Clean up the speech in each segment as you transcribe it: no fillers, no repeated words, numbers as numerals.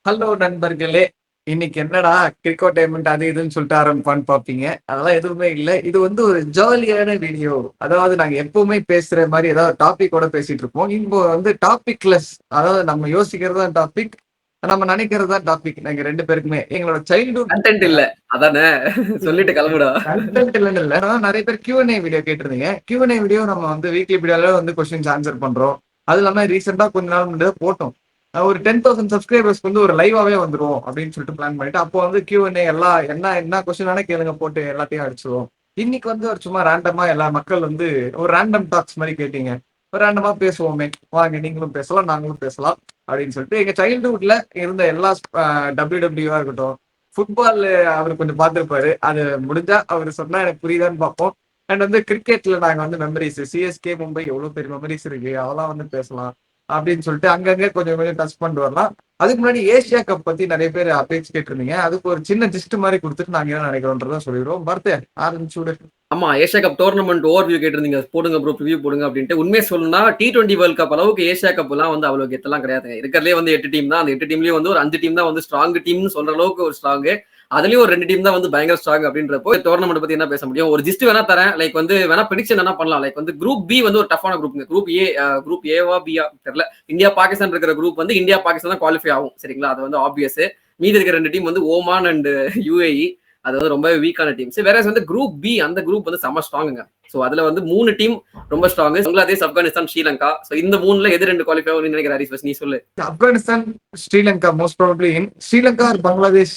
Hello நண்பர்களே! இன்னைக்கு என்னடா கிரிக்கோடைன்மென்ட் அது இதுன்னு சொல்லிட்டு ஆரம்பிப்பான்னு பார்ப்பீங்க. அதெல்லாம் எதுவுமே இல்ல. இது வந்து ஒரு ஜாலியான வீடியோ. அதாவது நாங்க எப்பவுமே பேசுற மாரி ஏதாவது டாபிக்கோட பேசிட்டு இருப்போம். இப்போ வந்து டாபிக்லெஸ். அதாவது நம்ம யோசிக்கிறது தான் டாபிக். நம்ம நினைக்கிறது தான் டாபிக். நாங்க 2 பேருக்குமே. எங்களோட சைல்ட்ஹுட் கண்டென்ட் இல்ல. அதானே? சொல்லிட்டு கிளம்புடா. கன்டென்ட் இல்லன்னு இல்ல. ஆனா நெறைய பேர் Q&A வீடியோ கேட்டிருந்தீங்க. Q&A வீடியோ நம்ம வந்து வீக்லி வீடியோல வந்து கொஸ்டின்ஸ் ஆன்சர் பண்றோம். அது இல்லாம ரீசென்ட்டா கொஞ்ச நாள் முன்னாடி போட்டோம். ஒரு 10,000 சப்ஸ்கிரைபர்ஸ்க்கு வந்து ஒரு லைவாவே வந்துருவோம் அப்படின்னு சொல்லிட்டு பிளான் பண்ணிட்டு, அப்போ வந்து Q&A எல்லாம் என்ன கொஸ்டின் வேணா கேளுங்க போட்டு எல்லாத்தையும் அடிச்சுருவோம். இன்னைக்கு வந்து ஒரு சும்மா ரேண்டமா எல்லா மக்கள் வந்து ஒரு ரேண்டம் டாக்ஸ் மாரி கேட்டீங்க. ஒரு ரேண்டமா பேசுவோமே. வாங்க நீங்களும் பேசலாம், நாங்களும் பேசலாம் அப்படின்னு சொல்லிட்டு எங்க சைல்ட்ஹுட்ல இருந்த எல்லா WWE இருக்கட்டும், ஃபுட்பால் அவரு கொஞ்சம் பார்த்திருப்பாரு. அது முடிஞ்சா அவரு சொன்னா எனக்கு புரியுதான்னு பார்ப்போம். அண்ட் வந்து கிரிக்கெட்ல நாங்க வந்து மெமரிஸ் சிஎஸ்கே, மும்பை எவ்வளவு பெரிய மெமரிஸ் இருக்கு. அதெல்லாம் வந்து பேசலாம். அப்படின்னு சொல்லிட்டு அங்கங்க கொஞ்சம் கொஞ்சம் டச் பண்ணிட்டு வரலாம். அதுக்கு முன்னாடி ஏசியா கப் பத்தி நிறைய பேர் அப்டேட்ஸ் கேட்டிருந்தீங்க. அதுக்கு ஒரு சின்ன ஜிஸ்ட் மாதிரி கொடுத்துட்டு நாங்க என்ன நினைக்கிறோன்றத சொல்லிடுவோம். பர்தே ஆரம்பிச்சு விடு. ஆமா, Asia cup tournament over view கேட்டிருந்தீங்க. போடுங்க ப்ரோ, ரிவ்யூ போடுங்க அப்படின்ட்டு. உண்மையை சொல்லணும்னா T20 வேர்ல்ட் கப் அளவுக்கு ஏசியா கப் எல்லாம் வந்து அவ்வளவு கெத்தெல்லாம் கிடையாதுங்க. இருக்கிறதுலே வந்து 8 டீம் தான். அந்த 8 டீம்லயும் வந்து ஒரு 5 டீம் தான் வந்து ஸ்ட்ராங் டீம்னு சொல்ற அளவுக்கு ஒரு ஸ்ட்ராங். அதுலயும் ஒரு 2 டீம் தான் வந்து பயங்கர ஸ்ட்ராங் அப்படின்றப்போ டோர்னமெண்ட் பத்தி என்ன பேச முடியும்? ஒரு ஜிஸ்ட் வேணா தரேன். லைக் வந்து வேணா ப்ரெடிக்ஷன் என்ன பண்ணலாம். லைக் வந்து குரூப் பி வந்து ஒரு டஃபான குரூப். குரூப் ஏவா பியா தெரியல. இந்தியா பாகிஸ்தான் இருக்கிற குரூப் வந்து இந்தியா பாகிஸ்தான் தான் குவாலிஃபை ஆகும். சரிங்களா? அது வந்து ஆப்வியஸ். மீதி இருக்கிற 2 டீம் வந்து ஓமான் அண்ட் யுஏஇ. அது வந்து ரொம்ப வீக்கான டீம்ஸ். வேற வந்து குரூப் பி அந்த குரூப் வந்து செம ஸ்ட்ராங்குங்க. சோ அதுல வந்து 3 டீம் ரொம்ப ஸ்ட்ராங். பங்களாதேஷ், ஆப்கானிஸ்தான், ஸ்ரீலங்கா. சோ இந்த 3ல எது 2 குவாலிஃபை ஆகும் நினைக்கிற ஹரிஸ் நீ சொல்லு. Afghanistan, Sri Lanka most probably in. Sri Lanka or Bangladesh.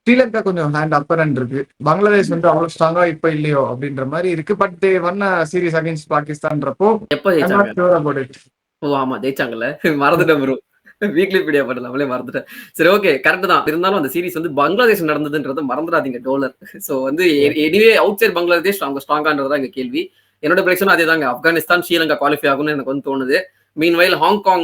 Sri Lanka கொஞ்சம் ஹேண்ட் அப்பர் ஹேண்ட் இருக்கு. பங்களாதேஷ் வந்து அவ்வளவு ஸ்ட்ராங்கா இப்ப இல்லையோ அப்படின்ற மாதிரி இருக்கு. But the one series against பாகிஸ்தான்றப்போ எப்ப ஐ ஜெயிச்சாங்க? Not sure about it. ஓ ஆமா, ஜெயிச்சாங்கல்ல. மறந்துட்டேன் ப்ரோ. வீக்லி பீடியா பண்ண நம்மளே மறந்துட்டேன். சரி, ஓகே, கரெக்ட் தான். இருந்தாலும் அந்த சீரிஸ் வந்து பங்களாதேஷ் நடந்ததுன்றத மறந்துடாதீங்க டோலர். சோ வந்து எனிவே அவுட் சைட் பங்களாதேஷ் அவங்க ஸ்ட்ராங்கான்றதா எங்க கேள்வி. என்னோட பிரச்சனை அதே தாங்க. ஆப்கானிஸ்தான், ஸ்ரீலங்கா குவாலிஃபை ஆகும்னு எனக்கு வந்து தோணுது. மீன்வைல் ஹாங்காங்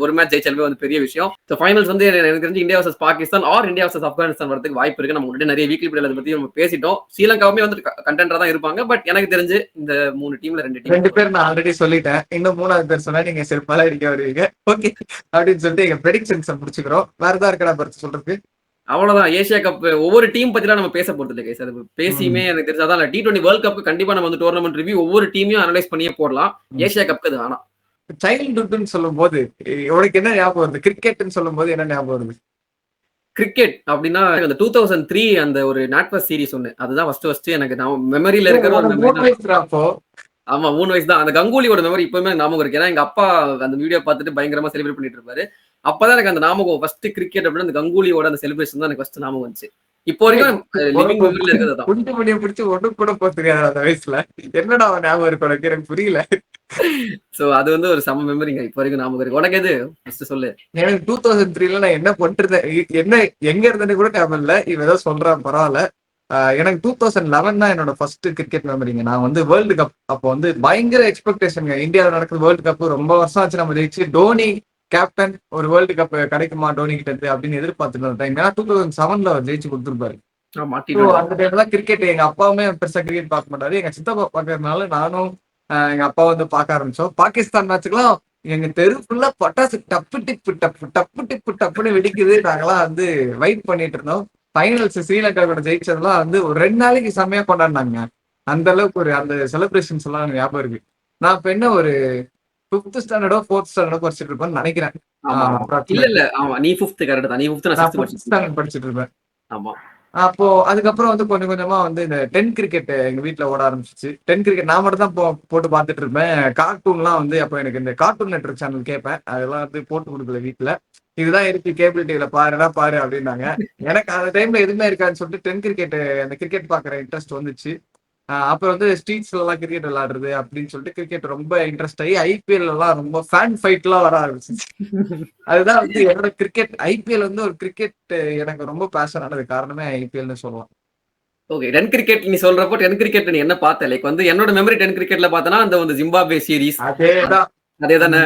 ஒரு மேட்ச் ஜெயிச்சாலுமே வந்து பெரிய விஷயம். ஸோ ஃபைனல்ஸ் வந்து எனக்கு தெரிஞ்சு India versus Pakistan or India versus Afghanistan வரதுக்கு வாய்ப்பு இருக்கு. நம்ம முன்னாடி நிறைய வீக்லி பிளேயர் அதை பத்தி நம்ம பேசிட்டோம். ஸ்ரீலங்காவுமே வந்து கண்டென்டா தான் இருப்பாங்க. பட் எனக்கு தெரிஞ்சு இந்த 3 டீம்ல 2 டீம் 2 பேர் நான் ஆல்ரெடி சொல்லிட்டேன். இன்னும் 3வது பேர் சொன்னா நீங்க செருப்பால அடிக்க வருவீங்க. ஓகே அப்படின்னு சொல்லிட்டு எங்க ப்ரெடிக்ஷன்ஸ் முடிச்சுக்கிறோம். வேற ஏதாவது இருக்கடா பர்த்து சொல்றதுக்கு? அவ்வளவுதான். ஏசியா கப் ஒவ்வொரு டீம் பத்திலாம் நம்ம பேச போறது இல்லை கைஸ். அது பேசியுமே எனக்கு தெரிஞ்சாதான் T20 வேர்ல்ட் கப் கண்டிப்பா நம்ம வந்து டோர்னமெண்ட் ரிவ்யூ ஒவ்வொரு டீமையும் அனலைஸ் பண்ணியே போடலாம். ஏசியா கப் அது வேணாம். சைல்ட்ஹுட்னு சொல்லும் போது உனக்கு என்ன ஞாபகம் வருது? கிரிக்கெட்னு சொல்லும் போது என்ன ஞாபகம் வருது? கிரிக்கெட் அப்படின்னா அந்த 2003 அந்த ஒரு நாட்வஸ் சீரிஸ் ஒண்ணு அதுதான் ஃபர்ஸ்ட் எனக்கு மெமரியில இருக்கிற ஒரு மெமரி தான். அப்போ ஆமா, 3 வயசு தான். அந்த கங்குலியோட மெமரி இப்பவுமே ஞாபகம் இருக்கு. ஏன்னா எங்க அப்பா அந்த வீடியோ பார்த்துட்டு பயங்கரமா செலிப்ரேட் பண்ணிட்டு இருப்பாரு. அப்பதான் எனக்கு அந்த ஞாபகம் ஃபர்ஸ்ட் கிரிக்கெட் அப்படின்னு அந்த கங்குலியோட அந்த செலிப்ரேஷன் தான் எனக்கு ஃபர்ஸ்ட் ஞாபகம் வந்துச்சு. இப்போ வரைக்கும் லிவிங் மெமரியில இருக்கிறது தான். குண்டு மணியை பிடிச்சி ஒண்ணு கூட போக தெரியாது அந்த வயசுல. என்னடா அவன் ஞாபகம் இருக்கு உனக்கு? எனக்கு புரியல. சோ அது வந்து ஒரு செம மெமரிங்க. இப்போ வரைக்கும் ஞாபகம் இருக்கு. உனக்கு எது ஃபர்ஸ்ட் சொல்லு. எனக்கு 2003ல நான் என்ன பண்ணிருந்தேன், என்ன எங்க இருந்தேன்னு கூட ஞாபகம் இல்ல. இவன் ஏதோ சொல்றான் பரவாயில்ல. எனக்கு 2011 தான் என்னோட ஃபர்ஸ்ட் கிரிக்கெட் மெமரிங்க. நான் வந்து வேர்ல்டு கப் அப்போ வந்து பயங்கர எக்ஸ்பெக்டேஷன். இந்தியாவில் நடக்குது வேர்ல்டு கப், ரொம்ப வருஷம் ஆச்சு நம்ம ஜெயிச்சு. டோனி கேப்டன் ஒரு வேர்ல்டு கப் கிடைக்குமா டோனி கிட்ட இருந்து அப்படின்னு எதிர்பார்த்துட்டு டைம். ஏன்னா 2007ல அவர் ஜெயிச்சு கொடுத்துருப்பாரு. ஆமா, அந்த டைம்ல கிரிக்கெட் எங்க அப்பாவுமே பெருசா கிரிக்கெட் பார்க்க மாட்டாரு. எங்க சித்தப்பா பாக்குறதுனால நானும் எங்க அப்பா வந்து பார்க்க ஆரம்பிச்சோம். பாகிஸ்தான் மேட்சுக்கெல்லாம் எங்க தெரு ஃபுல்லா பட்டாசு டப்பு டிப்பு டப்பு டப்பு டிப்பு டப்புன்னு வெடிக்குது. நாங்கெல்லாம் வந்து வெயிட் பண்ணிட்டு இருந்தோம். ஃபைனல்ஸ் ஸ்ரீலங்கா கூட ஜெயிச்சதெல்லாம் வந்து ஒரு 2 நாளைக்கு செம்மையா கொண்டாடினாங்க. அந்த அளவுக்கு ஒரு அந்த செலிப்ரேஷன்ஸ் எல்லாம் எனக்கு ஞாபகம் இருக்கு. நான் இப்ப என்ன ஒரு 5th ஸ்டாண்டர்டோ 4th ஸ்டாண்டர்டோ படிச்சுட்டு இருப்பேன்னு நினைக்கிறேன். இல்ல ஆமா, நீ 5th கரெக்ட் தான். நீ 5th நான் 6th 5th ஸ்டாண்டர்ட் படிச்சுட்டு இருப்பேன். ஆமா. அப்போ அதுக்கப்புறம் வந்து கொஞ்சம் கொஞ்சமா வந்து இந்த 10 கிரிக்கெட் எங்க வீட்டுல ஓட ஆரம்பிச்சிச்சு. 10 கிரிக்கெட் நான் மட்டும் தான் போட்டு பார்த்துட்டு இருப்பேன். கார்ட்டூன்லாம் வந்து அப்போ எனக்கு இந்த கார்ட்டூன் நெட்வொர்க் சேனல் கேட்பேன். அதெல்லாம் வந்து போட்டு கொடுக்கல வீட்டுல. இதுதான் இருக்கு கேபிள் டிவில பாருடா பாரு அப்படின்னாங்க. எனக்கு அந்த டைம்ல எதுவுமே இருக்காதுன்னு சொல்லிட்டு 10 கிரிக்கெட் அந்த கிரிக்கெட் பாக்குற இன்ட்ரெஸ்ட் வந்துச்சு. அப்புறம் வந்து ஸ்ட்ரீட்ஸ்ல எல்லாம் கிரிக்கெட் விளையாடுறது அப்படின்னு சொல்லிட்டு கிரிக்கெட் ரொம்ப இன்ட்ரெஸ்ட் ஆகி ஐபிஎல் எல்லாம் ரொம்ப ஃபேன் ஃபைட் எல்லாம் வர ஆரம்பிச்சிச்சு. அதுதான் வந்து என்னோட கிரிக்கெட் ஐபிஎல் வந்து ஒரு கிரிக்கெட் எனக்கு ரொம்ப பேஷன் ஆனது காரணமே ஐபிஎல்னு சொல்லலாம். ஓகே, 10 கிரிக்கெட் நீ சொல்றப்போ 10 கிரிக்கெட் நீ என்ன பார்த்த? லைக் வந்து என்னோட மெமரி 10 கிரிக்கெட்ல பார்த்தனா அந்த வந்து ஜிம்பாப்வே சீரிஸ். அதேதான். அதேதானே.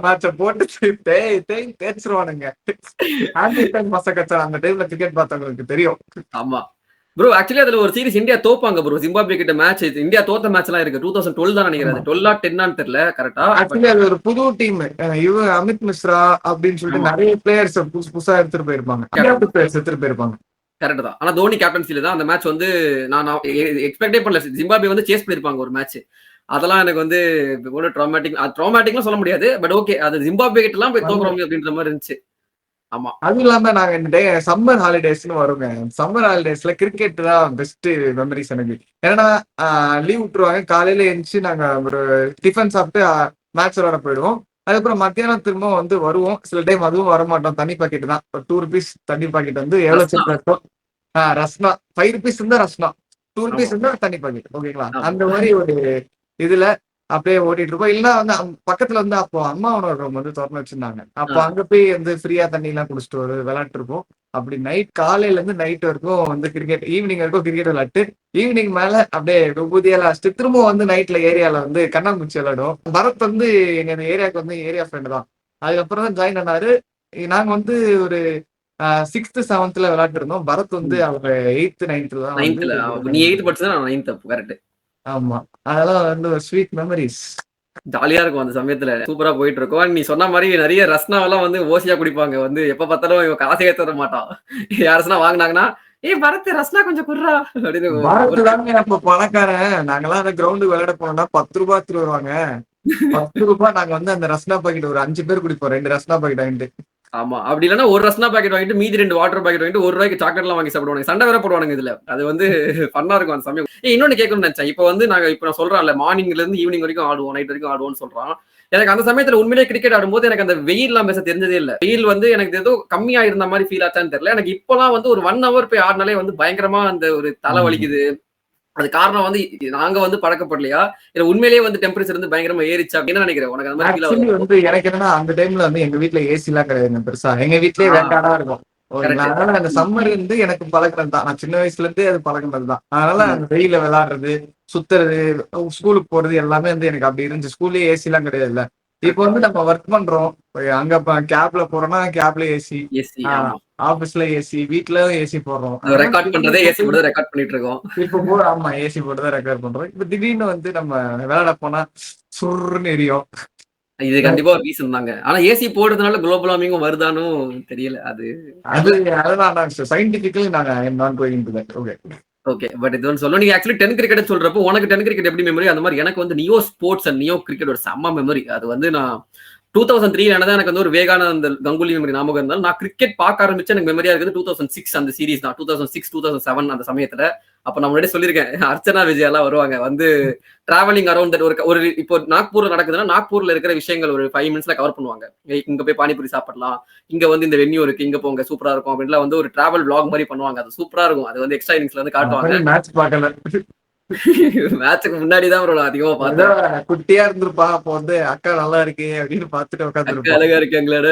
மேட்ச போட்டு தேய்ச்சிருவானுங்க. அந்த டைம்ல கிரிக்கெட் பார்த்தவங்களுக்கு தெரியும். ஆமா. ப்ரோ ஆக்சுவலி அதுல ஒரு சீரிஸ் இந்தியா தோப்பாங்க ப்ரோ. ஜிம்பாப்வே கிட்ட மேட்ச் இந்தியா தோத்த மேட்ச் எல்லாம் இருக்கு. 2012 தான் நினைக்கிறேன். 12 10 தெரியல கரெக்டா. ஆக்சுவலி அது ஒரு புது டீம். இவ அமித் மிஸ்ரா அப்படின்னு சொல்லிட்டு நிறைய பிளேயர்ஸ் புதுசா எடுத்துட்டு போயிருப்பாங்க. பிளேயர்ஸ் எடுத்துட்டு போயிருப்பாங்க. கரெக்ட் தான். ஆனா தோனி கேப்டன்சில தான் அந்த மேட்ச் வந்து நான் எக்ஸ்பெக்டே பண்ணல. ஜிம்பாப்வே வந்து சேஸ் பண்ணிருப்பாங்க ஒரு மேட்ச். அதெல்லாம் எனக்கு வந்து ஒரு ட்ராமாட்டிக்லாம் சொல்ல முடியாது. பட் ஓகே அது ஜிம்பாப்வே கிட்ட எல்லாம் போய் தோக்குறோம் அப்படின்ற மாதிரி இருந்துச்சு. ஆமா. அதுவும் இல்லாம நாங்க இந்த சம்மர் ஹாலிடேஸ்னு வருங்க. சம்மர் ஹாலிடேஸ்ல கிரிக்கெட் தான் பெஸ்ட் மெமரிஸ் எனக்கு. ஏன்னா லீவ் விட்டுருவாங்க. காலையில எழுந்துச்சு நாங்க ஒரு டிஃபன் சாப்பிட்டு மேட்ச் விளையாட போயிடுவோம். அதுக்கப்புறம் மத்தியானம் திரும்ப வந்து வருவோம். சில டைம் அதுவும் வரமாட்டோம். தண்ணி பாக்கெட் தான். ஒரு 2 rupees தண்ணி பாக்கெட் வந்து எவ்வளவு சீப் இருக்கும். ரஸ்னா 5 rupees இருந்தா ரஸ்னா, 2 rupees இருந்தா தண்ணி பாக்கெட். ஓகேங்களா? அந்த மாதிரி ஒரு இதுல அப்படியே ஓட்டிட்டு இருப்போம். இல்லைன்னா வந்து பக்கத்துல வந்து அப்போ அம்மா உணவகம் வந்து திறந்து வச்சிருந்தாங்க. அப்போ அங்க போய் வந்து ஃப்ரீயா தண்ணி எல்லாம் குடிச்சிட்டு விளையாட்டு இருப்போம். அப்படி நைட் காலையில இருந்து நைட் வரைக்கும் வந்து கிரிக்கெட், ஈவினிங் வரைக்கும் கிரிக்கெட் விளையாட்டு, ஈவினிங் மேல அப்படியே விபூதியெல்லாம் அடிச்சுட்டு திரும்ப வந்து நைட்ல ஏரியால வந்து கண்ணாமூச்சி விளையாடுவோம். பரத் வந்து எங்க ஏரியாவுக்கு வந்து ஏரியா ஃப்ரெண்ட் தான். அதுக்கப்புறம் தான் ஜாயின் ஆனாரு. நாங்க வந்து ஒரு 6th 7th விளையாட்டு இருந்தோம். பரத் வந்து அவங்க 8th 9th தான் வந்து. நீ 8th படிச்சா நான் 9th கரெக்ட். ஆமா, அதெல்லாம் வந்து ஒரு ஸ்வீட் மெமரிஸ். ஜாலியா இருக்கும் அந்த சமயத்துல. சூப்பரா போயிட்டு இருக்கும். நீ சொன்ன மாதிரி நிறைய ரஸ்னாவெல்லாம் வந்து ஓசியா குடிப்பாங்க. வந்து எப்ப பார்த்தாலும் இவன் காசை ஏத்த மாட்டான். யாருன்னா வாங்கினாங்கன்னா பரத் ரஸ்னா கொஞ்சம் குடுறா அப்படின்னு. பாரத் தாங்க அப்ப பணக்காரன். நாங்கெல்லாம் அந்த கிரவுண்டுக்கு விளையாட போனோம்னா 10 ரூபாய் எடுத்துட்டு வருவாங்க. 10 ரூபாய் நாங்க வந்து அந்த ரஸ்னா பாக்கெட் ஒரு 5 பேர் குடிப்போம். 2 ரஸ்னா பாக்கெட் வாங்கிட்டு. ஆமா. அப்படி இல்லன்னா ஒரு ரஸ்னா பாக்கெட் வாங்கிட்டு மீதி 2 வாட்டர் பாக்கெட் வாங்கிட்டு 1 ரூபாய்க்கு சாக்லேட் எல்லாம் வாங்கி சாப்பிடுவாங்க. சண்டை வேற போடுவானுங்க இதுல. அது வந்து ஃபன்னா இருக்கும் அந்த சமயம். இன்னொன்னு கேட்கணும்னு நினைச்சேன். இப்ப வந்து இப்ப நான் சொல்றேன்ல மார்னிங்ல இருந்து ஈவினிங் வரைக்கும் ஆடுவோம், நைட் வரைக்கும் ஆடுவோம்னு சொல்றான். எனக்கு அந்த சமயத்துல உண்மையிலேயே கிரிக்கெட் ஆடும்போது எனக்கு அந்த வெயில் எல்லாம் பேச தெரிஞ்சதே இல்ல. வெயில் வந்து எனக்கு ஏதோ கம்மியா இருந்த மாதிரி ஃபீல் ஆச்சான்னு தெரியல. எனக்கு இப்பெல்லாம் வந்து ஒரு 1 hour போய் ஆடினாலே வந்து பயங்கரமா அந்த ஒரு தலை வலிக்குது. அது காரணம் வந்து நாங்க வந்து பழக்கப்படலையா இல்ல உண்மையிலேயே வந்து டெம்பரேச்சர் வந்து பயங்கரமா ஏறிச்சா அப்படின்னு நினைக்கிறேன். உனக்கு அந்த மாதிரி வந்து எனக்கு என்னன்னா அந்த டைம்ல வந்து எங்க வீட்டுல ஏசி எல்லாம் கிடையாது பெருசா. எங்க வீட்லயே வேண்டாடா இருக்கும். அதனால அந்த சம்மர் இருந்து எனக்கு பழகினது தான். நான் சின்ன வயசுல இருந்தே அது பழகினது தான். அதனால அந்த வெயில விளையாடுறது, சுத்துறது, ஸ்கூலுக்கு போறது எல்லாமே வந்து எனக்கு அப்படி இருந்துச்சு. ஸ்கூல்லயே ஏசி எல்லாம் கிடையாது இல்ல. இப்ப வந்து நம்ம ஒர்க் பண்றோம். அங்க கேப்ல போறோம்னா கேப்ல ஏசி, ஆபீஸ்ல ஏசி, வீட்டுல ஏசி போடுறோம். ரெக்கார்ட் பண்றதே ஏசி போட்டு ரெக்கார்ட் பண்ணிட்டு இருக்கோம். இப்ப ஆமா ஏசி போட்டு தான் ரெக்கார்ட் பண்றோம். இப்ப திடீர்னு வந்து நம்ம விளையாட போனா சுருன்னு எரியும். இது கண்டிப்பா ஒரு ரீசன் தாங்க. ஆனா ஏசி போடுறதுனால குளோபல் வார்மிங்கும் வருதானும் தெரியல. அதுதான் சயின்டிபிக்கலி நாங்க நான் going to that. Okay okay. But இது வந்து சொல்ல நீங்க ஆக்சுவலி 10 கிரிக்கெட் சொல்றப்போ உனக்கு 10 கிரிக்கெட் எப்படி மெமரி அந்த மாதிரி எனக்கு வந்து neo sports and neo cricket ஒரு செம்ம மெமரி. அது வந்து நான் 2003 தான் எனக்கு வந்து ஒரு வேகானந்த கங்குலி மெமரி ஞாபகம் இருந்தாலும் நான் கிரிக்கெட் பார்க்க ஆரம்பிச்சு எனக்கு மெமரியா இருக்குது 2006 அந்த சீரீஸ் தான். 2006 2007 அந்த சமயத்துல. அப்ப நான் முன்னாடி சொல்லியிருக்கேன் அர்ச்சனா விஜய் எல்லாம் வருவாங்க வந்து டிராவலிங் அரௌண்ட் தட் ஒரு இப்போ நாக்பூர்ல நடக்குதுன்னா நாக்பூர்ல இருக்கிற விஷயங்கள் ஒரு 5 minutesல கவர் பண்ணுவாங்க. இங்க போய் பானிபூரி சாப்பிடலாம், இங்க வந்து இந்த வென்யூ இருக்கு, இங்க போங்க சூப்பரா இருக்கும் அப்படின்லாம் வந்து ஒரு டிராவல் vlog மாதிரி பண்ணுவாங்க. அது சூப்பரா இருக்கும். அது வந்து எக்ஸ்ட்ரா இன்னிங்ஸ்ல வந்து காட்டுவாங்க. மேட்ச் பார்க்கல. மேட்சுக்கு முன்னாடி தான் ப்ரோ அதிகமா பார்த்தேன். குட்டியா இருந்திருப்பா அப்போ வந்து அக்கா நல்லா இருக்கு அப்படின்னு பார்த்துட்டு உட்காந்துருப்பா. அழகா இருக்கு எங்களோட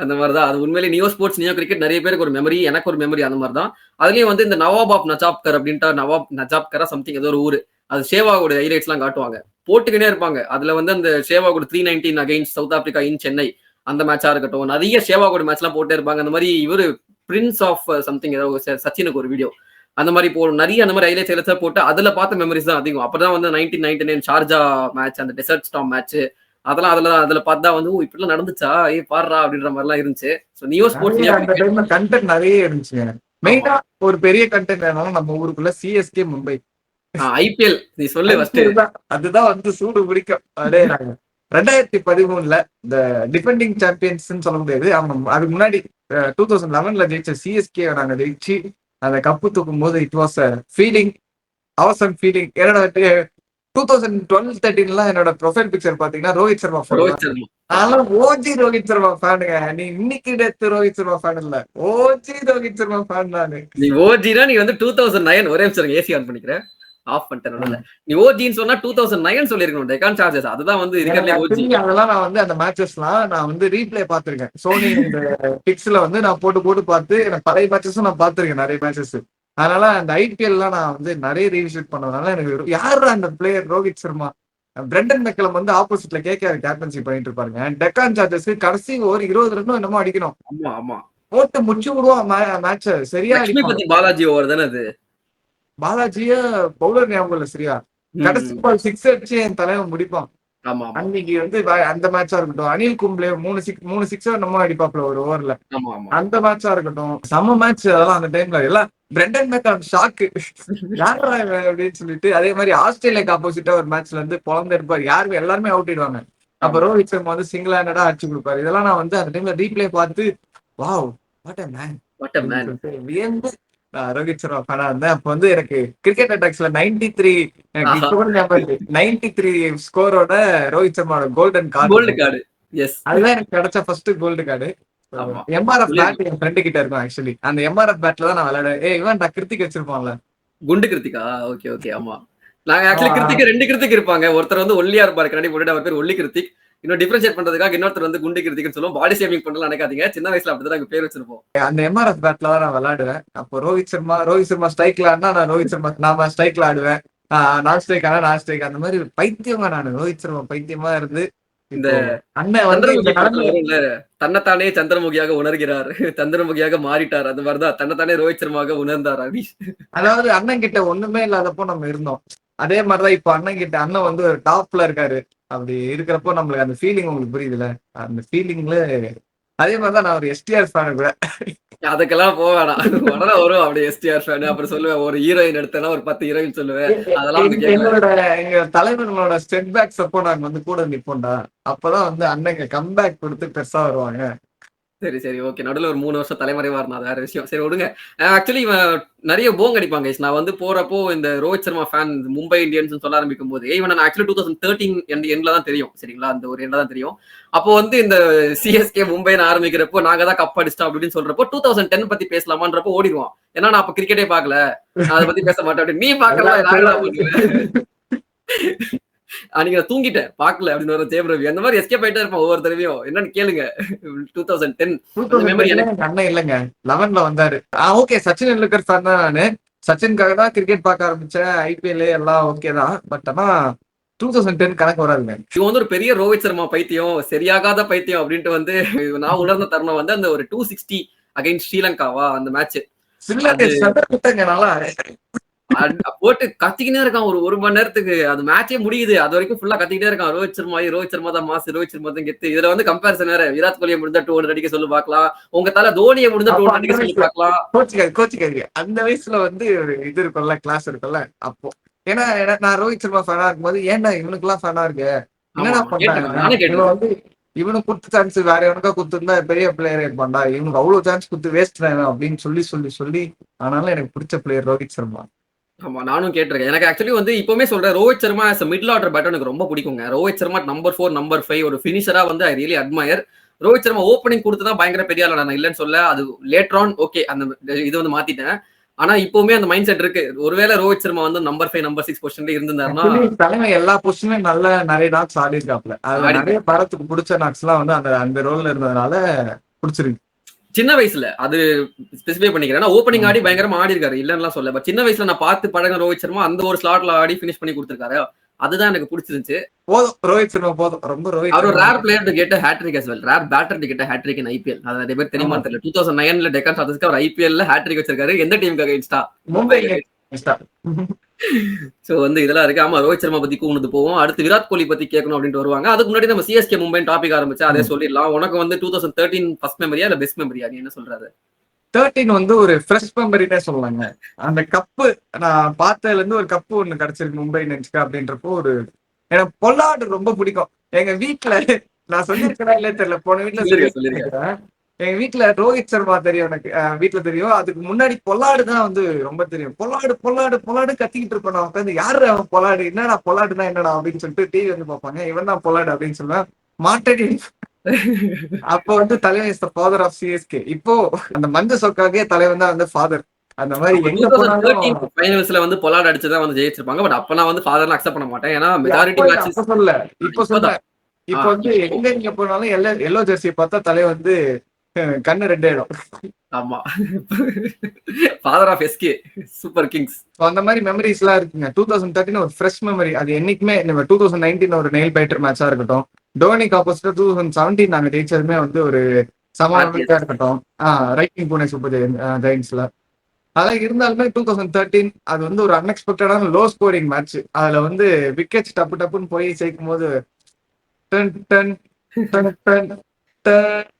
அந்த மாதிரிதான். அது உண்மையிலேயே நியோ ஸ்போர்ட்ஸ் நியோ கிரிக்கெட் நிறைய பேருக்கு ஒரு மெமரி, எனக்கு ஒரு மெமரி அந்த மாதிரி தான். அதுலயும் வந்து இந்த நவாப் ஆஃப் நஜாப்கர் அப்படின்ட்டு நவாப் நஜாப்கரா சம்திங் ஏதோ ஒரு ஊரு. அது சேவாவோட ஹைலைட்ஸ் எல்லாம் காட்டுவாங்க. போட்டுக்கினே இருப்பாங்க. அதுல வந்து அந்த சேவாவோட 319 அகைன்ஸ்ட் சவுத் ஆப்பிரிக்கா இன் சென்னை அந்த மேட்சா இருக்கட்டும், நிறைய சேவாவோட மேட்ச் எல்லாம் போட்டே இருப்பாங்க. அந்த மாதிரி இவரு பிரின்ஸ் ஆஃப் சம்திங் ஏதாவது சச்சினுக்கு ஒரு வீடியோ அந்த மாதிரி நிறைய அந்த மாதிரி ஹைலைட்ஸ் போட்டு அதுல பார்த்த மெமரிஸ் தான் அதிகம். அப்பதான் வந்து 1999 ஷார்ஜா மேட்ச், அந்த டெசர்ட் ஸ்டார்ம் மேட்ச் அதெல்லாம் அதுல பார்த்தா வந்து இப்படிலாம் நடந்துச்சா பாடுறா அப்படின்ற மாதிரி எல்லாம் இருந்துச்சு. நியோ ஸ்போர்ட்ஸ் கண்டென்ட் நிறைய இருந்துச்சு. மெயினா ஒரு பெரிய கண்டென்ட் என்னன்னா நம்ம ஊருக்குள்ள சிஎஸ்கே மும்பை ஐபிஎல் நீ சொல்லு ஃபர்ஸ்ட். அதுதான் வந்து சூடு பிடிக்கும். அதே 2013 இந்த டிஃபெண்டிங் சாம்பியன்ஸ் சொல்ல முடியாது. அதுக்கு முன்னாடி 2011 ஜெயிச்ச சிஎஸ்கே நாங்க ஜெயிச்சு அந்த கப்பு தூக்கும் போது இட் வாஸ் ஃபீலிங், அவசம் ஃபீலிங். என்னோட 2012-13 என்னோட ப்ரொஃபைல் பிக்சர் பாத்தீங்கன்னா ரோஹித் சர்மா ஃபேன். அதெல்லாம் ஓஜி ரோஹித் சர்மா ஃபேனுங்க. நீ இன்னைக்கு டெத்து ரோஹித் சர்மா ஃபேன் இல்ல, ஓஜி ரோஹித் சர்மா ஃபேன் நானு. நீ ஓஜினா நீ வந்து 2009 ஒரே நிமிஷம் ஏசி ஆன் பண்ணிக்கிறேன் ஆஃப் பண்ணிட்டேன். நீ ஓஜின்னு சொன்னா 2009 சொல்லிருக்கணும். டெக்கான் சார்ஜர்ஸ் அதுதான் வந்து இருக்கறதுல ஓஜி. அதெல்லாம் நான் வந்து அந்த மேட்சஸ்லாம் நான் வந்து ரீப்ளே பாத்துர்க்கேன். சோனி இந்த பிக்ஸ்ல வந்து நான் போட்டு பார்த்து எனக்கு பழைய மேட்சஸும் நான் பாத்துர்க்கேன் நிறைய மேட்சஸ். அதனால அந்த ஐபிஎல்லாம் நான் வந்து நிறைய ரீவிசிட் பண்ணதுனால எனக்கு யாரு அந்த player Rohit Sharma, Brendan McCullum வந்து ஆப்போசிட்ல கேகேஆர் கேப்டன்சி பண்ணிட்டு இருப்பாருங்க. டெக்கான் சார்ஜர்ஸ்க்கு கடைசி ஒரு 20 ரன் என்னமோ அடிக்கணும். போட்டு முடிச்சு விடுவான் மேட்ச. சரியா அடிப்பான். லட்சுமிபதி பாலாஜி ஓவர் தானே அது? பாலாஜிய பவுலர் ஞாபகம் இல்ல சரியா. கடைசி ம். பால் 6 அடிச்சு என் தலைவன் முடிப்பான். ஆமா ஆமா அன்னைக்கு வந்து அந்த மேட்சா இருக்கட்டும், அனில் கும்ப்ளே 3 சிக்ஸர் நம்ம அடிப்பாப்ல ஒரு ஓவர்ல. ஆமா ஆமா. அந்த மேட்சா இருக்கட்டும், செம்ம மேட்ச் அதெல்லாம் அந்த டைம்ல. எல்லாம் பிரெண்டன் மேக்கான் ஷாக்கு. யாரா இவன் அப்படின்னு சொல்லிட்டு, அதே மாதிரி ஆஸ்திரேலியாக்கு ஆப்போசிட்டா ஒரு மேட்ச்ல வந்து பொழந்து எடுப்பாரு. யாருமே எல்லாருமே அவுட் ஆயிடுவாங்க. அப்ப ஆமா. ரோஹித் சர்மா வந்து சிங்கிள் ஹேண்டடா அடிச்சு கொடுப்பாரு. இதெல்லாம் நான் வந்து அந்த டைம்ல ரீப்ளே பார்த்து wow what a man what a அப்படின்னு மேன். சொல்லிட்டு வியந்து ரோஹித் சர்மா ஃபேனா இருந்தேன். அப்ப வந்து எனக்கு கிரிக்கெட் அட்டாக்ஸ்ல 93 எனக்கு ஆஹா. இப்ப கூட ஞாபகம் இருக்கு. 93 ஸ்கோரோட ரோஹித் சர்மாவோட golden gold card. Card. Yes. அதுதான் எனக்கு கிடைச்ச ஃபர்ஸ்ட் கோல்டு கார்டு. ஆமா. எம்ஆர்எஃப் சொல்லிருக்கேன். பேட் என் ஃப்ரெண்டு கிட்ட இருக்கும் ஆக்சுவலி. அந்த எம்ஆர்எஃப் பேட்ல தான் நான் விளையாடுவேன். இவன்டா கிருத்திக் வச்சிருப்பான்ல. குண்டு கிருத்திகா? Okay okay. ஆமா. நாங்க ஆக்சுவலி அவன் கிருத்திக் 2 கிருத்திக் இருப்பாங்க. ஒருத்தர் வந்து ஒல்லியா இருப்பாரு கண்ணாடி போட்டுட்டு, அவர் பேர் ஒல்லி கிருத்திக். இன்னும் டிஃபரன்ஷியேட் பண்றதுக்காக இன்னொருத்தர் வந்து குண்டு கிருத்திக்னு சொல்லுவோம். பாடி ஷேமிங் பண்ணலாம் நினைக்காதீங்க. சின்ன வயசுல அப்படிதான் நாங்க பேர் வச்சிருப்போம். அந்த எம்ஆர்எஃப் பேட்ல தான் நான் விளையாடுவேன். அப்போ ரோஹித் சர்மா ஸ்ட்ரைக்ல ஆடினா நான் ரோஹித் சர்மா நாம ஸ்ட்ரைக்ல ஆடுவேன். நான் ஸ்ட்ரைக் ஆனா நான் ஸ்ட்ரைக். அந்த மாதிரி பைத்தியமா நான் ரோஹித் சர்மா பைத்தியமா இருந்து இந்த இப்போ அண்ணன் வந்து இந்த சந்திரமுகி படத்துல நிலைமை வரும்ல, தன்னைத்தானே சந்திரமுகியாக உணர்கிறார், சந்திரமுகியாக மாறிட்டார். அந்த மாதிரிதான் தன்னைத்தானே ரோஹித் சர்மாவாக உணர்ந்தார் ஹரிஷ். அதாவது அண்ணன் கிட்ட ஒண்ணுமே இல்லாதப்போ நம்ம இருந்தோம். அதே மாதிரிதான் இப்போ அண்ணன் கிட்ட அண்ணன் வந்து ஒரு டாப்ல இருக்காரு. அப்படி இருக்கிறப்போ நம்மளுக்கு அந்த ஃபீலிங் உங்களுக்கு புரியுதுல. அந்த ஃபீலிங்ல அதே மாதிரிதான் நான் ஒரு எஸ்டிஆர் ஃபேன் கூட. அதுக்கெல்லாம் போக வேணாம். உடனே வரும் அப்படியே எஸ்டிஆர் ஃபேன். அப்புறம் சொல்லுவேன் ஒரு ஹீரோயின் எடுத்தேன்னா ஒரு 10 ஹீரோயின் சொல்லுவேன். அதெல்லாம் வந்து கேட்கல. எங்க தலைவர்களோட ஸ்டெப் பேக்ஸ் அப்போ நாங்க வந்து கூட நிப்போம்டா. அப்பதான் வந்து அண்ணங்க கம்பேக் கொடுத்து பெருசா வருவாங்க. சரி சரி ஓகே. நடுவில் ஒரு 3 வருஷம் தலைமறைவா இருந்தா அது வேற விஷயம். சரி விடுங்க. ஆக்சுவலி இவன் நிறைய போங் அடிப்பாங்க. நான் வந்து போறப்போ இந்த ரோஹித் சர்மா ஃபேன் மும்பை இந்தியன்ஸ் சொல்ல ஆரம்பிக்கும் போது இவன் நான் ஆக்சுவலி 2013 எண்ட்ல தான் தெரியும். சரிங்களா? அந்த ஒரு எண்ட்ல தான் தெரியும். அப்போ வந்து இந்த சிஎஸ்கே மும்பைன்னு ஆரம்பிக்கிறப்போ நாங்க தான் கப் அடிச்சிட்டோம் அப்படின்னு சொல்றப்போ 2010 பத்தி பேசலாமான்றப்போ ஓடிடுவான். ஏன்னா நான் அப்ப கிரிக்கெட்டே பார்க்கல, நான் அதை பத்தி பேச மாட்டேன் அப்படின்னு. நீ பார்க்கல நான் பண்ணுவேன். அன்னைக்கு நான் தூங்கிட்டேன் பார்க்கல அப்படின்னு ஒரு ஜெயம் ரவி அந்த மாதிரி எஸ்கேப் ஆயிட்டே இருப்பான் ஒவ்வொரு தடவையும். என்னன்னு கேளுங்க. 2010 அந்த மெமரி எனக்கு. எங்க அண்ணன் இல்லங்க 11ல வந்தாரு. ஓகே சச்சின் டெண்டுல்கர் ஃபேன் தான் நானு. சச்சின்காக தான் கிரிக்கெட் பார்க்க ஆரம்பிச்சேன். ஐபிஎல் எல்லாம் ஓகே தான். பட் ஆனா 2010 கணக்கு வராதுங்க. இவன் வந்து ஒரு பெரிய ரோஹித் சர்மா பைத்தியம், சரியாகாத பைத்தியம் அப்படின்ட்டு வந்து நான் உணர்ந்த தருணம் வந்து அந்த ஒரு 260 அகைன்ஸ்ட் ஸ்ரீலங்காவா அந்த மேட்ச். போட்டு கத்திக்கிட்டே இருக்கான் ஒரு மணி நேரத்துக்கு. அது மேட்சே முடியுது. அது வரைக்கும் ஃபுல்லா கத்திக்கிட்டே இருக்கான். ரோஹித் சர்மா தான் மாசு, ரோஹித் சர்மா தான் கெத்து. இதுல வந்து கம்பேரிசன் வேற. விராட் கோலியை முடிஞ்சா 200 அடிக்க சொல்லி பாக்கலாம். உங்க தலை தோனியை முடிஞ்சா 200 அடிக்க சொல்லி பாக்கலாம். கோச்சிக்காதீங்க. அந்த வயசுல வந்து ஒரு இது இருக்கும்ல, கிளாஸ் இருக்கும்ல அப்போ. ஏன்னா நான் ரோஹித் சர்மா ஃபேனா இருக்கும்போது ஏன்டா இவனுக்கு எல்லாம் ஃபேனா இருக்கு, என்னடா நானே பண்றாங்க, இவன் வந்து இவனுக்கு கொடுத்த சான்ஸ் வேற எவனுக்கா கொடுத்துருந்தா பெரிய பிளேயர் இருப்பான்டா, இவனுக்கு அவ்வளவு சான்ஸ் கொடுத்து வேஸ்ட் அப்படின்னு சொல்லி ஆனாலும் எனக்கு பிடிச்ச பிளேயர் ரோஹித் சர்மா. ஆமா நானும் கேட்டிருக்கேன். எனக்கு ஆக்சுவலி வந்து இப்பவுமே சொல்றேன் Rohit Sharma middle order batter எனக்கு ரொம்ப பிடிக்குங்க. ரோஹித் சர்மா நம்பர் 4 நம்பர் 5 ஒரு பினிஷரா வந்து I really admire. Rohit Sharma opening கொடுத்துதான் பயங்கர பெரிய ஆள் நான் இல்லைன்னு சொல்ல. அது லேட்டர் ஆன் ஓகே அந்த இது வந்து மாத்திட்டேன். ஆனா இப்பவுமே அந்த மைண்ட் செட் இருக்கு. ஒருவேளை ரோஹித் சர்மா வந்து நம்பர் 5 நம்பர் 6 பொசிஷன்ல இருந்தாருன்னா தலைமை எல்லா பொசிஷனும் நல்ல நிறைய நாட்ஸ் ஆடி இருக்காப்ல. அதுல நிறைய படத்துக்கு பிடிச்ச நாட்ஸ் எல்லாம் வந்து அந்த ரோல்ல இருந்ததுனால பிடிச்சிருக்கு. சின்ன வயசுல அது ஸ்பெசிஃபை பண்ணிக்கிறேன். ஓப்பனிங் ஆடி பயங்கரமா ஆடி இருக்காரு இல்லன்னு சொல்ல. பட் சின்ன வயசுல நான் பார்த்து பழகின ரோஹித் சர்மா அந்த ஒரு ஸ்லாட்ல ஆடி பினிஷ் பண்ணி கொடுத்திருக்காரு. அதுதான் எனக்கு பிடிச்சிருந்துச்சு. போதும் ரோஹித் சர்மா போதும். ரொம்ப அவர் rare player to get a hat-trick as well. Rare batter to get a hat-trick in IPL. அது நிறைய பேர் தெரியுமா தெரியல. 2009ல டெக்கான் சார்ஜர்ஸ்க்கு அவர் ஐபிஎல்ல ஹேட்ரிக் வச்சிருக்காரு. எந்த டீமுக்கு அகைன்ஸ்டா? மும்பை. சோ வந்து இதெல்லாம் இருக்கு. ஆமா ரோஹித் சர்மா பத்தி கூண்டு போவோம். அடுத்து விராட் கோலி பத்தி கேட்கணும் அப்படின்ட்டு வருவாங்க. அதுக்கு முன்னாடி நம்ம சிஎஸ்கே மும்பை டாபிக் ஆரம்பிச்சா அதே சொல்லிடலாம். உனக்கு வந்து 2013 ஃபர்ஸ்ட் மெமரியா இல்ல பெஸ்ட் மெமரியா? நீ என்ன சொல்றாரு? 13 வந்து ஒரு ஃப்ரெஷ் மெமரினே சொல்லலாங்க. அந்த கப்பு நான் பார்த்ததுல இருந்து ஒரு கப்பு ஒண்ணு கிடைச்சிருக்கு மும்பை இந்தியன்ஸ்க்கு அப்படின்றப்போ ஒரு எனக்கு பொல்லாடு ரொம்ப பிடிக்கும். எங்க வீட்டுல நான் சொல்லியிருக்கேனா இல்ல தெரியல, போன வீட்டுல சொல்லியிருக்கேன். எங்க வீட்டுல ரோஹித் சர்மா தெரியும் எனக்கு, வீட்டுல தெரியும். அதுக்கு முன்னாடி பொல்லாடு தான் வந்து ரொம்ப தெரியும். பொல்லாடு கத்திக்கிட்டு இருப்பேன் நான் உட்காந்து. யாரு அவன் பொல்லாடு, என்னடா பொல்லாடுனா என்னடா அப்படின்னு சொல்லிட்டு டிவி வந்து பார்ப்பாங்க. இவன் தான் பொல்லாடு அப்படின்னு சொல்லுவேன். மாட்டடி அப்ப வந்து தலைவன் is the father of CSK. இப்போ அந்த மஞ்ச சொக்காகவே தலைவன் தான் வந்து ஃபாதர். அந்த மாதிரி எங்க போனாலும் ஃபைனல்ஸ்ல வந்து பொலாட் அடிச்சுதான் வந்து ஜெயிச்சிருப்பாங்க. பட் அப்ப நான் வந்து ஃபாதர்லாம் அக்செப்ட் பண்ண மாட்டேன். ஏன்னா மெஜாரிட்டி மேட்சஸ் இப்ப சொல்றேன். இப்ப வந்து எங்க நீங்க போனாலும் எல்லோ ஜெர்சியை பார்த்தா தலைவன் வந்து கண்ணு ரெண்டு இடம். ஆமா father of SK super kings. அந்த மாதிரி மெமரிஸ் எல்லாம் இருக்குங்க. 2013 ஒரு ஃப்ரெஷ் மெமரி. அது என்னைக்குமே 2019 ஒரு நெயில் பைட்டர் மேட்சா இருக்கட்டும். டோனிக்கு ஆப்போசிட்டா 2017 நாங்க ஜெயிச்சதுமே வந்து ஒரு சமாளிக்கா இருக்கட்டும், ரைட்டிங் புனே சூப்பர் ஜெயின்ஸ்ல. அதெல்லாம் இருந்தாலுமே 2013 அது வந்து ஒரு அன்எக்ஸ்பெக்டடான லோ ஸ்கோரிங் மேட்ச். அதுல வந்து விக்கெட்ஸ் டப்பு டப்புன்னு போய் சேர்க்கும் போது done done done done done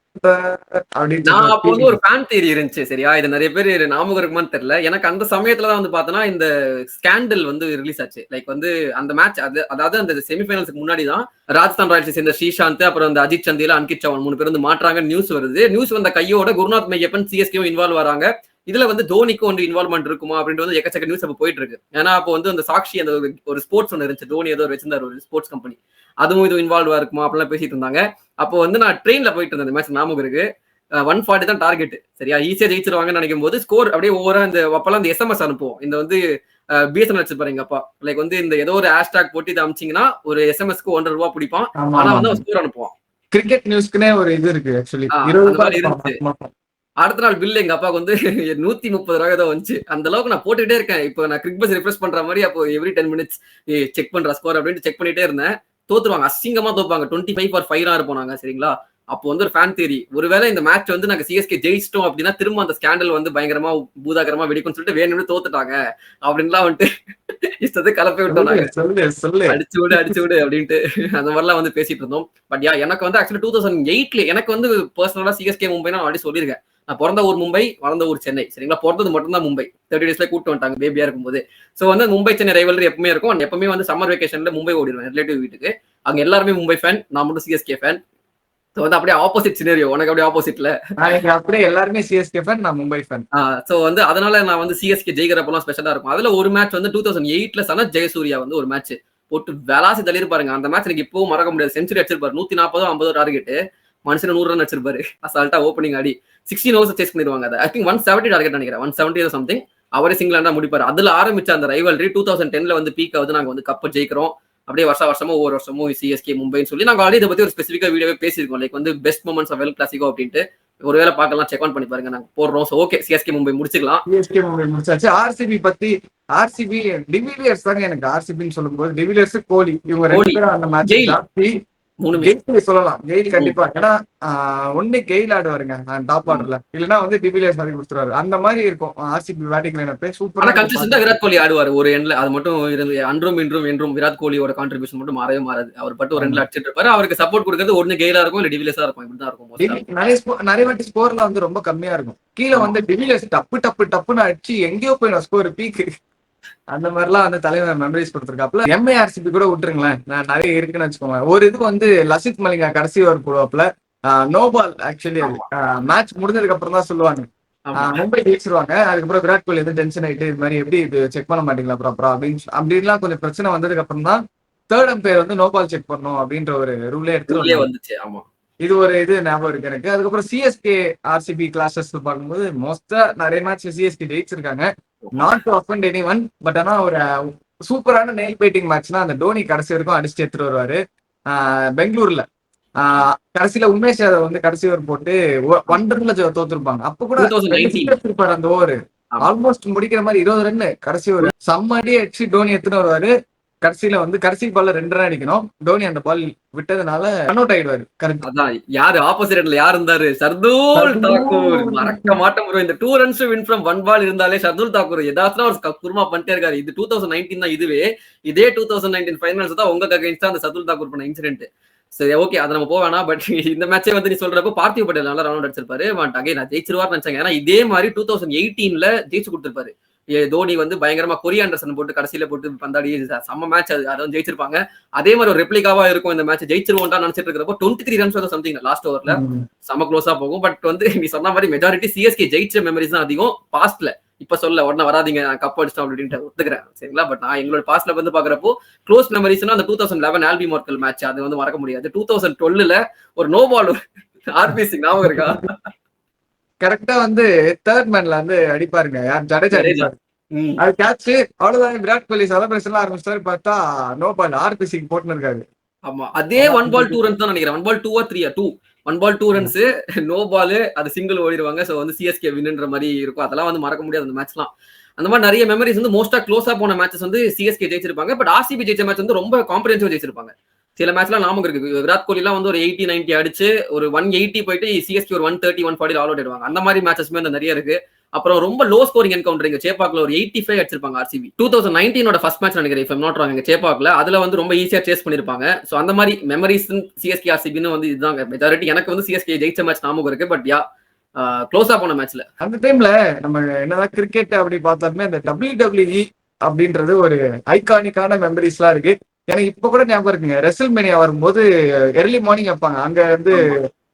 அப்படின்னு நான் அப்போ வந்து சொல்லி ஒரு ஃபேன் தியரி இருந்துச்சு சரியா, இது நிறைய பேர் ஞாபகம் இருக்குமான்னு தெரியல. எனக்கு அந்த சமயத்துல தான் வந்து பார்த்தோன்னா இந்த ஸ்கேண்டல் வந்து ரிலீஸ் ஆச்சு. லைக் வந்து அந்த மேட்ச் அதாவது அந்த செமிஃபைனல்ஸ்க்கு முன்னாடி தான் ராஜஸ்தான் ராயல்ஸ் சேர்ந்த ஸ்ரீசாந்த் அப்புறம் அந்த அஜித் சந்தேலா அன்கித் சவான் 3 பேர் வந்து மாற்றாங்க நியூஸ் வருது. நியூஸ் வந்த கையோட குருநாத் மையப்பன் சிஎஸ்கேவும் இன்வால்வ் வராங்க. இதுல வந்து தோனிக்கும் வந்து இன்வால்வ்மெண்ட் இருக்குமா அப்படின்ட்டு வந்து எக்கச்சக்க நியூஸ் அப்போ போயிட்டு இருக்கு. ஏன்னா அப்போ வந்து அந்த சாக்ஷி அந்த ஒரு ஸ்போர்ட்ஸ் ஒன்று இருந்துச்சு, தோனி ஏதோ வச்சிருந்தாரு ஒரு ஸ்போர்ட்ஸ் கம்பெனி, அதுவும் இது இன்வால்வா இருக்குமா அப்படிலாம் பேசிட்டு இருந்தாங்க. அப்போ வந்து நான் ட்ரெயின்ல போயிட்டு இருந்தேன், மேட்ச் ஞாபகம் இருக்கு. 140 தான் டார்கெட் சரியா, ஈஸியா ஜெயிச்சிருவாங்கன்னு நினைக்கும் போது ஸ்கோர் அப்படியே ஓவரா இந்த அப்பெல்லாம் இந்த எஸ்எம்எஸ் அனுப்புவோம். இந்த வந்து பிஎஸ்என்எல் வச்சிருப்பாரு எங்க அப்பா. லைக் வந்து இந்த ஏதோ ஒரு ஹேஷ்டாக் போட்டு இதை அமிச்சிங்கன்னா ஒரு எஸ்எம்எஸ்க்கு ₹1.5 பிடிப்பான். ஆனா வந்து அவன் ஸ்கோர் அனுப்புவான். கிரிக்கெட் நியூஸ்க்குனே ஒரு இது இருக்கு ஆக்சுவலி. அந்த மாதிரி இருந்துச்சு. அடுத்த நாள் பில் எங்க அப்பாவுக்கு வந்து ₹130 தான் வந்துச்சு. அந்த அளவுக்கு நான் போட்டுக்கிட்டே இருக்கேன். இப்போ நான் கிரிக் பஸ் ரிஃப்ரெஷ் பண்ற மாதிரி அப்போ எவ்ரி 10 மினிட்ஸ் செக் பண்ற ஸ்கோர் அப்படின்னு செக் பண்ணிட்டே இருந்தேன். தோத்துருவாங்க, அசிங்கமா தோப்பாங்க. 25/5 இருப்போம் நாங்க சரிங்களா. அப்போ வந்து ஒரு ஃபேன் தியரி, ஒருவேளை இந்த மேட்ச் வந்து நாங்க சிஎஸ்கே ஜெயிச்சிட்டோம் அப்படின்னா திரும்ப அந்த ஸ்கேண்டல் வந்து பயங்கரமா பூதாகரமா வெடிக்கும்னு சொல்லிட்டு வேணும்னு தோத்துட்டாங்க அப்படின்லாம் வந்துட்டு இஷ்டத்தை கலப்பி விட்டோம் நாங்க. அடிச்சு விடு அப்படின்ட்டு அந்த மாதிரிலாம் வந்து பேசிட்டு இருந்தோம். பட் எனக்கு வந்து ஆக்சுவலி 2008 எனக்கு வந்து பர்சனலா சிஎஸ்கே மும்பை நான் ஆல்ரெடி சொல்லியிருக்கேன். நான் பிறந்த ஊர் மும்பை, வளர்ந்த ஊர் சென்னை சரிங்களா. பிறந்தது மட்டும் தான் மும்பை. 30 டேஸ்ல கூட்டு வந்துட்டாங்க பேபியா இருக்கும்போது. சோ வந்து மும்பை சென்னை ரைவல்ரி எப்பவுமே இருக்கும். எப்பவுமே வந்து சம்மர் வெக்கேஷன்ல மும்பை ஓடிடுவேன் ரிலேட்டிவ் வீட்டுக்கு. அங்க எல்லாருமே மும்பை ஃபேன், நான் மட்டும் சிஎஸ்கே ஃபேன். வந்து அப்படியே ஆப்போசிட் சினேரியோ, உனக்கு அப்படியே ஆப்போசிட்ல. அப்படியே எல்லாருமே சிஎஸ்கே ஃபேன், நான் மும்பை ஃபேன். சோ வந்து அதனால நான் வந்து சிஎஸ்கே ஜெயிக்கிறப்பெல்லாம் ஸ்பெஷலா இருக்கும். அதுல ஒரு மேட்ச் வந்து 2008ல சனத் ஜெயசூர்யா வந்து ஒரு மேட்ச் போட்டு விளாசி தள்ளிருப்பாருங்க. அந்த மேட்ச் எனக்கு இப்பவும் மறக்க முடியாது. செஞ்சுரி அடிச்சிருப்பாரு, 140-50 டார்கெட், மனுஷன் 100 ரன் அடிச்சிருப்பாரு அசால்ட்டா ஓப்பனிங் ஆடி. 16 ஓவர்ஸ் சேஸ் பண்ணிடுவாங்க. அதை ஐ திங்க் 170 டார்கெட் நினைக்கிறேன், 170 சம்திங். அவரே சிங்கிள் ஹேண்டா முடிப்பாரு. அதுல ஆரம்பிச்ச அந்த ரைவல்ரி 2010ல வந்து பீக் ஆகுது. நாங்க வந்து கப் ஜெயிக்கிறோம். அப்படியே வருஷமா ஒவ்வொரு வருஷமும் சிஎஸ்கே மும்பைன்னு சொல்லி நாங்க ஆல்ரெடி இதை பத்தி ஒரு ஸ்பெசிஃபிக்கா வீடியோவே பேசியிருக்கோம். லைக் வந்து best moments of El Clasico அப்படின்ட்டு ஒருவேளை பார்க்கலாம், செக் ஆன் பண்ணி பாருங்க, நாங்க போடுறோம். சோ ஓகே, சிஎஸ்கே மும்பை முடிச்சுக்கலாம். சிஎஸ்கே மும்பை முடிச்சாச்சு. ஆர்சிபி பத்தி, ஆர்சிபி டிவிலியர்ஸ் தாங்க எனக்கு. ஆர்சிபின்னு சொல்லும்போது டிவிலியர்ஸ், கோலி, இவங்க 2 பேரும் அந்த மேட்ச் ஜாஸ்தி. 3 கெயில் சொல்லலாம். கெயில் கண்டிப்பா, ஏன்னா ஒண்ணு கெயில் ஆடுவாருங்க டாப் ஆர்டர்ல, இல்லன்னா வந்து டிவிலியர்ஸ் மாதிரி கொடுத்துருவாரு. அந்த மாதிரி இருக்கும் ஆர்சிபி பேட்டிங் லைனப். சூப்பரா கன்சிஸ்டன்டா விராட் கோலி ஆடுவார் ஒரு எண்ட்ல. அது மட்டும் இருந்து அன்றும் இன்றும் விராட் கோலியோட கான்ட்ரிபியூஷன் மட்டும் மாறவே மாறாது. அவர் பட்டு ஒரு 2 அடிச்சிட்டு இருப்பாரு. அவருக்கு சப்போர்ட் கொடுக்கறது ஒன்னு கெயிலா இருக்கும், இல்ல டிவிலியர்ஸா இருக்கும். இப்படிதான் இருக்கும். நிறைய வாட்டி ஸ்கோர்ல வந்து ரொம்ப கம்மியா இருக்கும். கீழே வந்து டிவிலியர்ஸ் டப்புன்னு அடிச்சு எங்கேயோ போய் ஸ்கோர் பீக்கு. அந்த மாதிரிலாம் வந்து தலைவர் மெமரிஸ் கொடுத்துருக்காப்புல. எம்ஐஆர்சிபி கூட விட்டுருங்களேன், நான் நிறைய இருக்குன்னு வச்சுக்கோங்க. ஒரு இதுக்கு வந்து லசித் மலிங்கா கடைசி ஓவர் போடுவாப்புல, நோபால். ஆக்சுவலி அது மேட்ச் முடிஞ்சதுக்கு அப்புறம் தான் சொல்லுவாங்க மும்பை ஜெயிச்சிருவாங்க. அதுக்கப்புறம் விராட் கோலி வந்து டென்ஷன் ஆயிட்டு இது மாதிரி எப்படி இது செக் பண்ண மாட்டீங்களா ப்ராப்பரா அப்படின்லாம் கொஞ்சம் பிரச்சனை வந்ததுக்கு அப்புறம் தான் தேர்ட் அம்பையர் வந்து நோபால் செக் பண்ணணும் அப்படின்ற ஒரு ரூலே எடுத்து வந்துச்சு. ஆமா, இது ஒரு இது ஞாபகம் இருக்கு எனக்கு. அதுக்கப்புறம் சிஎஸ்கே ஆர்சிபி கிளாஸஸ் பார்க்கும்போது மோஸ்டா நிறைய மேட்ச் சிஎஸ்கே ஜெயிச்சிருக்காங்க. Not to offend anyone, but ஆனா ஒரு சூப்பரான நெயில் பைட்டிங் மேட்ச்னா அந்த டோனி கடைசி வரைக்கும் அடிச்சு எடுத்துட்டு வருவாரு. பெங்களூர்ல கடைசியில உமேஷ் யாதவ் வந்து கடைசி ஓவர் போட்டு 1 ரன்ல தோத்துருப்பாங்க. அப்ப கூட அந்த ஓவர் ஆல்மோஸ்ட் முடிக்கிற மாதிரி 20 ரன் கடைசி ஒரு செம்மடி அடிச்சு டோனி எடுத்துட்டு வருவாரு. கடைசியில வந்து கடைசி பால்ல 2 ரன் அடிக்கணும். டோனி அந்த பால் விட்டதுனால ரன் அவுட் ஆயிடுவாரு. கரெக்ட். அதான் யாரு ஆப்போசிட்ல யார் இருந்தாரு? ஷர்துல் தாக்கூர். மறக்க மாட்டோம் ப்ரோ. இந்த 2 runs win from 1 ball இருந்தாலே ஷர்துல் தாக்கூர் ஏதாச்சும் ஒரு குருமா பண்ணிட்டே இருக்காரு. இது 2019 தான். இதே 2019 ஃபைனல்ஸ் தான் உங்க அகைன்ஸ்டா அந்த ஷர்துல் தாக்கூர் பண்ண இன்சிடென்ட். சரி ஓகே, அதை நம்ம போவேனா. பட் இந்த மேட்சே வந்து நீ சொல்றப்போ பார்த்திவ் பட்டேல் நல்லா ரன் அவுட் அடிச்சிருப்பாரு. பட் அகைன் நான் ஜெயிச்சிருவார்னு நினைச்சாங்க. ஏன்னா இதே மாதிரி 2018ல ஜெயிச்சு கொடுத்திருப்பாரு. தோனி வந்து பயங்கரமா கொரி ஆண்டர்சன் போட்டு கடைசியில போட்டு பந்தாடி செம்ம மேட்ச். அதை வந்து ஜெயிச்சிருப்பாங்க. அதே மாதிரி ஒரு ரெப்ளிகாவா இருக்கும் இந்த மேட்ச். ஜெயிச்சிருவோம்டா நினைச்சிட்டு இருக்கிறப்போ 23 ரன்ஸ் வந்து சம்திங் லாஸ்ட் ஓவர்ல செம்ம க்ளோஸா போகும். பட் வந்து நீ சொன்ன மாதிரி மெஜாரிட்டி சிஎஸ்கே ஜெயிச்ச மெமரிஸ் தான் அதிகம் பாஸ்ட்ல. இப்ப சொல்ல உடனே வராதிங்க நான் கப் அடிச்சிட்டோம் அப்படின்ட்டு ஒத்துக்கிறேன் சரிங்களா. பட் நான் எங்களோட பாஸ்ட்ல வந்து பாக்குறப்போ க்ளோஸ் மெமரிஸ்னா அந்த 2011 ஆல்பி மார்க்கல் மேட்ச், அது வந்து மறக்க முடியாது. 2012ல ஒரு நோ பால் ஆர்பிசி ஞாபகம் இருக்கா? கரெக்டா வந்து தேர்ட் மேன்ல வந்து அடிப்பாருங்க, யார் ஜடேஜா அடிப்பாரு. அது கேட்ச், அவ்வளவுதான். விராட் கோலி செலிப்ரேஷன் ஆரம்பிச்சாரு, பார்த்தா நோ பால் ஆர்பிசிக்கு போட்டுன்னு இருக்காரு. ஆமா, அதே 1 ball 2 runs தான் நினைக்கிறேன். 1 ball 2 or 3 2 1 ball 2 runs no ball, அது சிங்கிள் ஓடிடுவாங்க. சோ வந்து சிஎஸ்கே வின்ன்ற மாதிரி இருக்கும். அதெல்லாம் வந்து மறக்க முடியாது அந்த மேட்ச்லாம். அந்த மாதிரி நிறைய மெமரிஸ் வந்து மோஸ்டா க்ளோஸா போன மேட்சஸ் வந்து சிஎஸ்கே ஜெயிச்சிருப்பாங்க. பட் ஆர்சிபி ஜெயிச்ச மேட்ச் வந்து ரொம்ப காம்ப்ரிஹென்சிவா ஜெயிச்சிருப்பாங்க. சில மேட்ச்லாம் ஞாபகம் இருக்கு. விராட் கோலி எல்லாம் வந்து ஒரு 80-90 அடிச்சு ஒரு 180 போயிட்டு சிஎஸ்கே ஒரு 130-140 ஆல் அவுட் ஆயிடுவாங்க. அந்த மாதிரி மேட்சஸ்மே வந்து நிறைய இருக்கு. அப்புறம் ரொம்ப லோ ஸ்கோரிங் என்கவுண்டர் இங்க சேப்பாக்ல ஒரு 85 அடிச்சிருப்பாங்க ஆர்சிபி. 2019 ஃபர்ஸ்ட் மேட்ச் நினைக்கிறேன், இஃப் நாட் ராங், சேப்பாக்ல அதுல வந்து ரொம்ப ஈஸியா சேஸ் பண்ணிருப்பாங்க. சோ அந்த மாதிரி மெமரிஸ் சிஎஸ்கே ஆர்சிபின்னு வந்து இதுதான் மெஜாரிட்டி. எனக்கு வந்து சிஎஸ்கே ஜெயிச்ச மேட்ச் ஞாபகம் இருக்கு. பட் யா க்ளோஸா போன மேட்ச்ல அந்த டைம்ல நம்ம என்னதான் கிரிக்கெட் அப்படி பார்த்தாலுமே அந்த WWE அப்படின்றது ஒரு ஐகானிக்கான மெமரிஸ் எல்லாம் இருக்கு. எனக்கு இப்ப கூட ஞாபகம் இருக்குங்க, ரெசல்மேனியா வரும்போது எர்லி மார்னிங் வைப்பாங்க. அங்க வந்து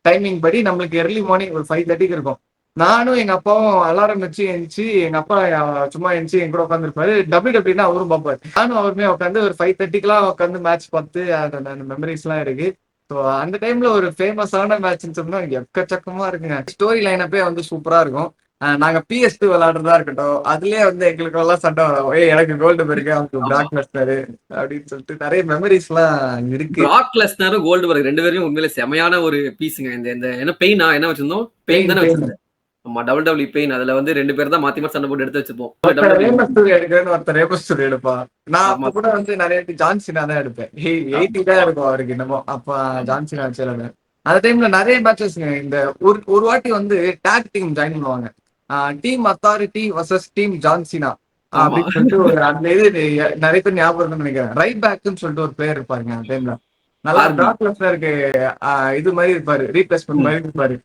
டைமிங் படி நம்மளுக்கு எர்லி மார்னிங் ஒரு 5:30 இருக்கும். நானும் எங்க அப்பாவும் அலாரம் வச்சு எழுந்துச்சு, எங்க அப்பா சும்மா எழுந்துச்சு என் கூட உட்காந்துருப்பாரு. WWE அவரும் பார்ப்பாரு. நானும் அவருமே உட்காந்து ஒரு 5:30 உட்காந்து மேட்ச் பார்த்து அந்த மெமரிஸ் எல்லாம் இருக்கு. ஸோ அந்த டைம்ல ஒரு ஃபேமஸான மேட்ச்னு சொன்னா எக்கச்சக்கமா இருக்குங்க. ஸ்டோரி லைனப்பே வந்து சூப்பரா இருக்கும். நாங்க PS2 விளையாடுறதா இருக்கட்டும், அதுலயே வந்து எங்களுக்கு எல்லாம் சண்டை வரும். எனக்கு கோல்டு பெருக்கு, அவங்களுக்கு பிராக் லெஸ்னர் அப்படின்னு சொல்லிட்டு நிறைய மெமரிஸ் எல்லாம் இருக்கு. பிராக் லெஸ்னரும் கோல்ட்பர்க் ரெண்டு பேரும் உண்மையிலே செமையான ஒரு பீஸுங்க. இந்த என்ன பெயினா என்ன வச்சிருந்தோம், பெயின் தானே வச்சிருந்தோம். ஆமா, WWE பெயின். அதுல வந்து ரெண்டு பேர் தான் மாத்தி மாத்தி சண்டை போட்டு எடுத்து வச்சுப்போம். ஒருத்தர் ரேமஸ்டூரி எடுப்பான். நான் அப்ப கூட வந்து நிறைய ஜான்சினா தான் எடுப்பேன். 80 தான் இருக்கும் அவருக்கு இன்னமும். அப்ப ஜான்சினா வச்சு அந்த டைம்ல நிறைய மேட்சஸ்ங்க. இந்த ஒரு வாட்டி வந்து டாக் டீம் ஜாயின் பண்ணுவாங்க. Team authority versus team John Cena அப்படின்னு சொல்லிட்டு ஒரு அந்த இது நிறைய பேர் ஞாபகம் இருக்குன்னு நினைக்கிறேன். ரைட் பேக்னு சொல்லிட்டு ஒரு பிளேயர் இருப்பாருங்க அந்த டைம்ல. நல்லா பிராக் லெஸ்னருக்கு இது மாதிரி இருப்பாரு, ரீப்ளேஸ்மெண்ட் மாதிரி இருப்பாரு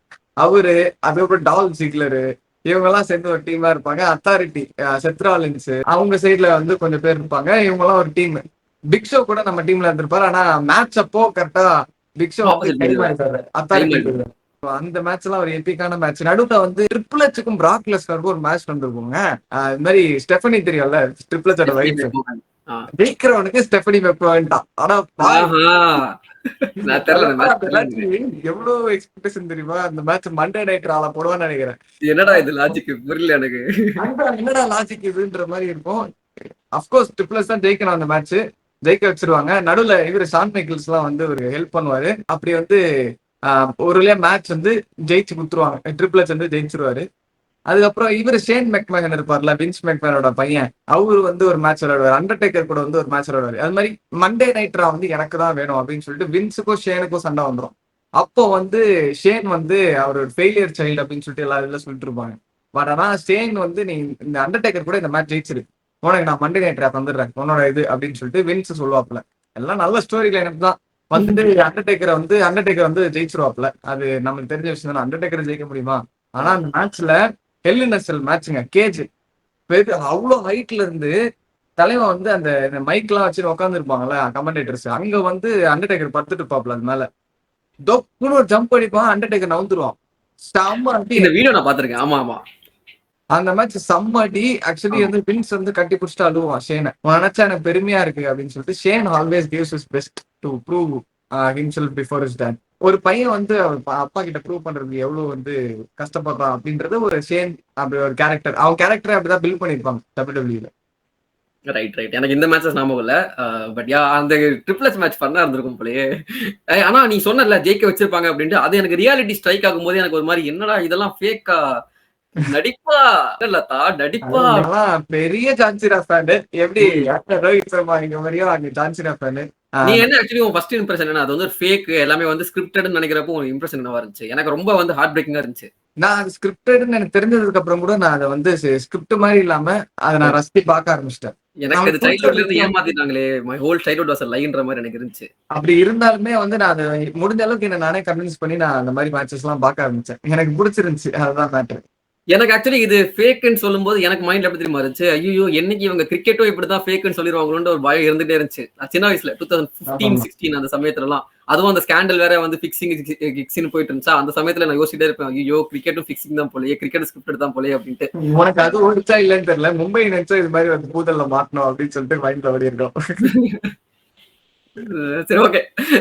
அவரு. அதுக்கப்புறம் டால் ஜிக்லரு, இவங்க எல்லாம் சேர்ந்து ஒரு டீமா இருப்பாங்க. அத்தாரிட்டி செத்ராலின்ஸ் அவங்க சைட்ல வந்து கொஞ்சம் பேர் இருப்பாங்க. இவங்க எல்லாம் ஒரு டீம். பிக் ஷோ கூட நம்ம டீம்ல இருந்திருப்பாரு. ஆனா மேட்ச் அப்போ கரெக்டா பிக் ஷோ அத்தாரிட்டி. அந்த மேட்ச் எல்லாம் ஒரு எபிக்கான மேட்ச். நடுவுல வந்து ட்ரிபிள் எச்சுக்கும் பிராக் லெஸ்னருக்கும் ஒரு மேட்ச் நடந்திருக்குங்க. இது மாதிரி ஸ்டெஃபனி தெரியும்ல, ட்ரிபிள் எச்சோட வைஃப். ஜெயிக்கிறவனுக்கு ஸ்டெஃபனி மெக்மேன்ட்டான். ஆனா எவ்வளவு எக்ஸ்பெக்டேஷன் தெரியுமா? அந்த மேட்ச் மண்டே நைட் ரால போடுவான்னு நினைக்கிறேன். என்னடா இது லாஜிக் புரியல எனக்கு. என்னடா லாஜிக் இதுன்ற மாதிரி இருக்கும். அப்கோர்ஸ் ட்ரிபிள்ஸ் தான் ஜெயிக்கணும். அந்த மேட்ச் ஜெயிக்க வச்சிருவாங்க. நடுவுல இவரு ஷான் மைக்கேல்ஸ் எல்லாம் வந்து ஒரு ஹெல்ப் பண்ணுவாரு. அப்படி வந்து ஒரு மேட்ச் வந்து ஜெயிச்சு குடுத்துருவாங்க. ட்ரிபிள்ஸ் வந்து ஜெயிச்சிருவாரு. அதுக்கப்புறம் இவர் ஷேன் மெக்மேகன் இருப்பார்ல, வின்ஸ் மெக்மேனோட பையன், அவரு வந்து ஒரு மேட்ச் விளையாடுவார். அண்டர்டேக்கர் கூட வந்து ஒரு மேட்ச் விளையாடுவாரு. அது மாதிரி மண்டே நைட்ரா வந்து எனக்கு தான் வேணும் அப்படின்னு சொல்லிட்டு வின்ஸுக்கும் ஷேனுக்கும் சண்டை வந்துடும். அப்போ வந்து ஷேன் வந்து அவர் ஒரு ஃபெயிலியர் சைல்டு அப்படின்னு சொல்லிட்டு எல்லா இதுல சொல்லிட்டு இருப்பாங்க. பட் ஆனா ஷேன் வந்து நீ இந்த அண்டர்டேக்கர் கூட இந்த மேட்ச் ஜெயிச்சிரு, உனக்கு நான் மண்டே நைட்ரா தந்துடுறேன் உன்னோட இது அப்படின்னு சொல்லிட்டு வின்ஸ் சொல்லுவாப்புல. எல்லாம் நல்ல ஸ்டோரி லைனப் தான். வந்துட்டு அண்டர்டேக்கர் வந்து ஜெயிச்சிருவாப்புல. அது நமக்கு தெரிஞ்ச விஷயம் தானே, அண்டர்டேக்கர் ஜெயிக்க முடியுமா? ஆனா அந்த மேட்ச்ல எல்என்எஸ்எல் மேட்சுங்க, கேஜ் அவ்வளவு ஹைட்ல இருந்து தலைவன் வந்து அந்த மைக் எல்லாம் வச்சு உட்காந்து இருப்பாங்கல்ல கமெண்டேட்டர்ஸ், அங்க வந்து அண்டர்டேக்கர் படுத்துட்டு இருப்பாப்ல. அது மேல தொப்புன்னு ஒரு ஜம்ப் அடிப்பான், அண்டர்டேக்கர் நவுந்துருவான். செம்ம அடி. இந்த வீடியோ நான் பாத்திருக்கேன். ஆமா ஆமா, அந்த மேட்ச் செம்ம அடி. ஆக்சுவலி வந்து வின்ஸ் வந்து கட்டி பிடிச்சிட்டு அழுவான் ஷேனை. நினைச்சா எனக்கு பெருமையா இருக்கு அப்படின்னு சொல்லிட்டு. Shane always gives his best to prove himself before his dot. ஒரு பையன் வந்து அப்பா கிட்ட ப்ரூவ் பண்றதுக்கு எவ்வளவு வந்து கஷ்டப்படுறான் அப்படின்றது ஒரு ஷேன் அப்படி ஒரு கேரக்டர். அவன் கேரக்டரை அப்படிதான் பில்ட் பண்ணிருப்பாங்க WWE. Right right. எனக்கு இந்த மேட்சஸ் ஞாபகம் இல்ல. பட் யா அந்த ட்ரிபிள்ஸ் மேட்ச் பண்ணா இருந்திருக்கும் போலயே. ஆனா நீ சொன்னல ஜெயிக்க வச்சிருப்பாங்க அப்படின்ட்டு, அது எனக்கு ரியாலிட்டி ஸ்ட்ரைக் ஆகும் போது எனக்கு ஒரு மாதிரி என்னடா இதெல்லாம் ஃபேக்கா, நடிப்பா இல்லத்தா நடிப்பா. பெரிய ஜான்சிரா ஃபேன். எப்படி ரோஹித் சர்மா இங்க மாதிரியும் அங்க ஜான்சிரா ஃபேன். நீ என்ன ஆக்சுவலி உன் ஃபர்ஸ்ட் இம்ப்ரெஷன் என்ன? அது வந்து ஃபேக் எல்லாமே வந்து ஸ்கிரிப்டட்னு நினைக்கிறப்போ ஒரு இம்ப்ரெஷன் என்னவா இருந்துச்சு? எனக்கு ரொம்ப வந்து ஹார்ட் பிரேக்கிங்கா இருந்துச்சு. நான் அது ஸ்கிரிப்டட்னு எனக்கு தெரிஞ்சதுக்கு அப்புறம் கூட நான் அதை வந்து ஸ்கிரிப்ட் மாதிரி இல்லாம அதை நான் ரசித்து பார்க்க ஆரம்பிச்சிட்டேன். எனக்கு அது சைல்ட்ஹுட்ல இருந்து ஏமாத்திட்டாங்களே, மை ஹோல் சைல்ட்ஹுட் வாஸ் லைன்ற மாதிரி எனக்கு இருந்துச்சு. அப்படி இருந்தாலுமே வந்து நான் அதை முடிஞ்ச அளவுக்கு என்ன நானே கன்வின்ஸ் பண்ணி நான் அந்த மாதிரி மேட்சஸ் எல்லாம் பார்க்க ஆரம்பிச்சேன். எனக்கு பிடிச்சிருந்துச்சு, அதுதான் மேட்டர். எனக்கு ஆக்சுவலி இது ஃபேக்குன்னு சொல்லும்போது எனக்கு மைண்ட்ல எப்படி தெரியுமா இருந்துச்சு, ஐயோ என்னைக்கு இவங்க கிரிக்கெட்டும் இப்படிதான் ஃபேக்குன்னு சொல்லிடுவாங்களோன்ற ஒரு பயம் இருந்துட்டே இருந்துச்சு சின்ன வயசுல. 2015-16 அந்த சமயத்துல எல்லாம், அதுவும் அந்த ஸ்கேண்டல் வேற வந்து ஃபிக்ஸிங் போயிட்டு இருந்துச்சா, அந்த சமயத்துல நான் யோசிச்சுட்டே இருப்பேன், ஐயோ கிரிக்கெட்டும் ஃபிக்ஸிங் தான் போலயே, கிரிக்கெட் ஸ்கிரிப்ட் தான் போலயே அப்படின்ட்டு. உனக்கு அது ஓடிச்சா இல்லன்னு தெரியல, மும்பை நினைச்சா இது மாதிரி வந்து பூதல்ல மாட்டணும் அப்படின்னு சொல்லிட்டு மைண்ட்ல ஓடி இருக்கோம். சரி ஓகே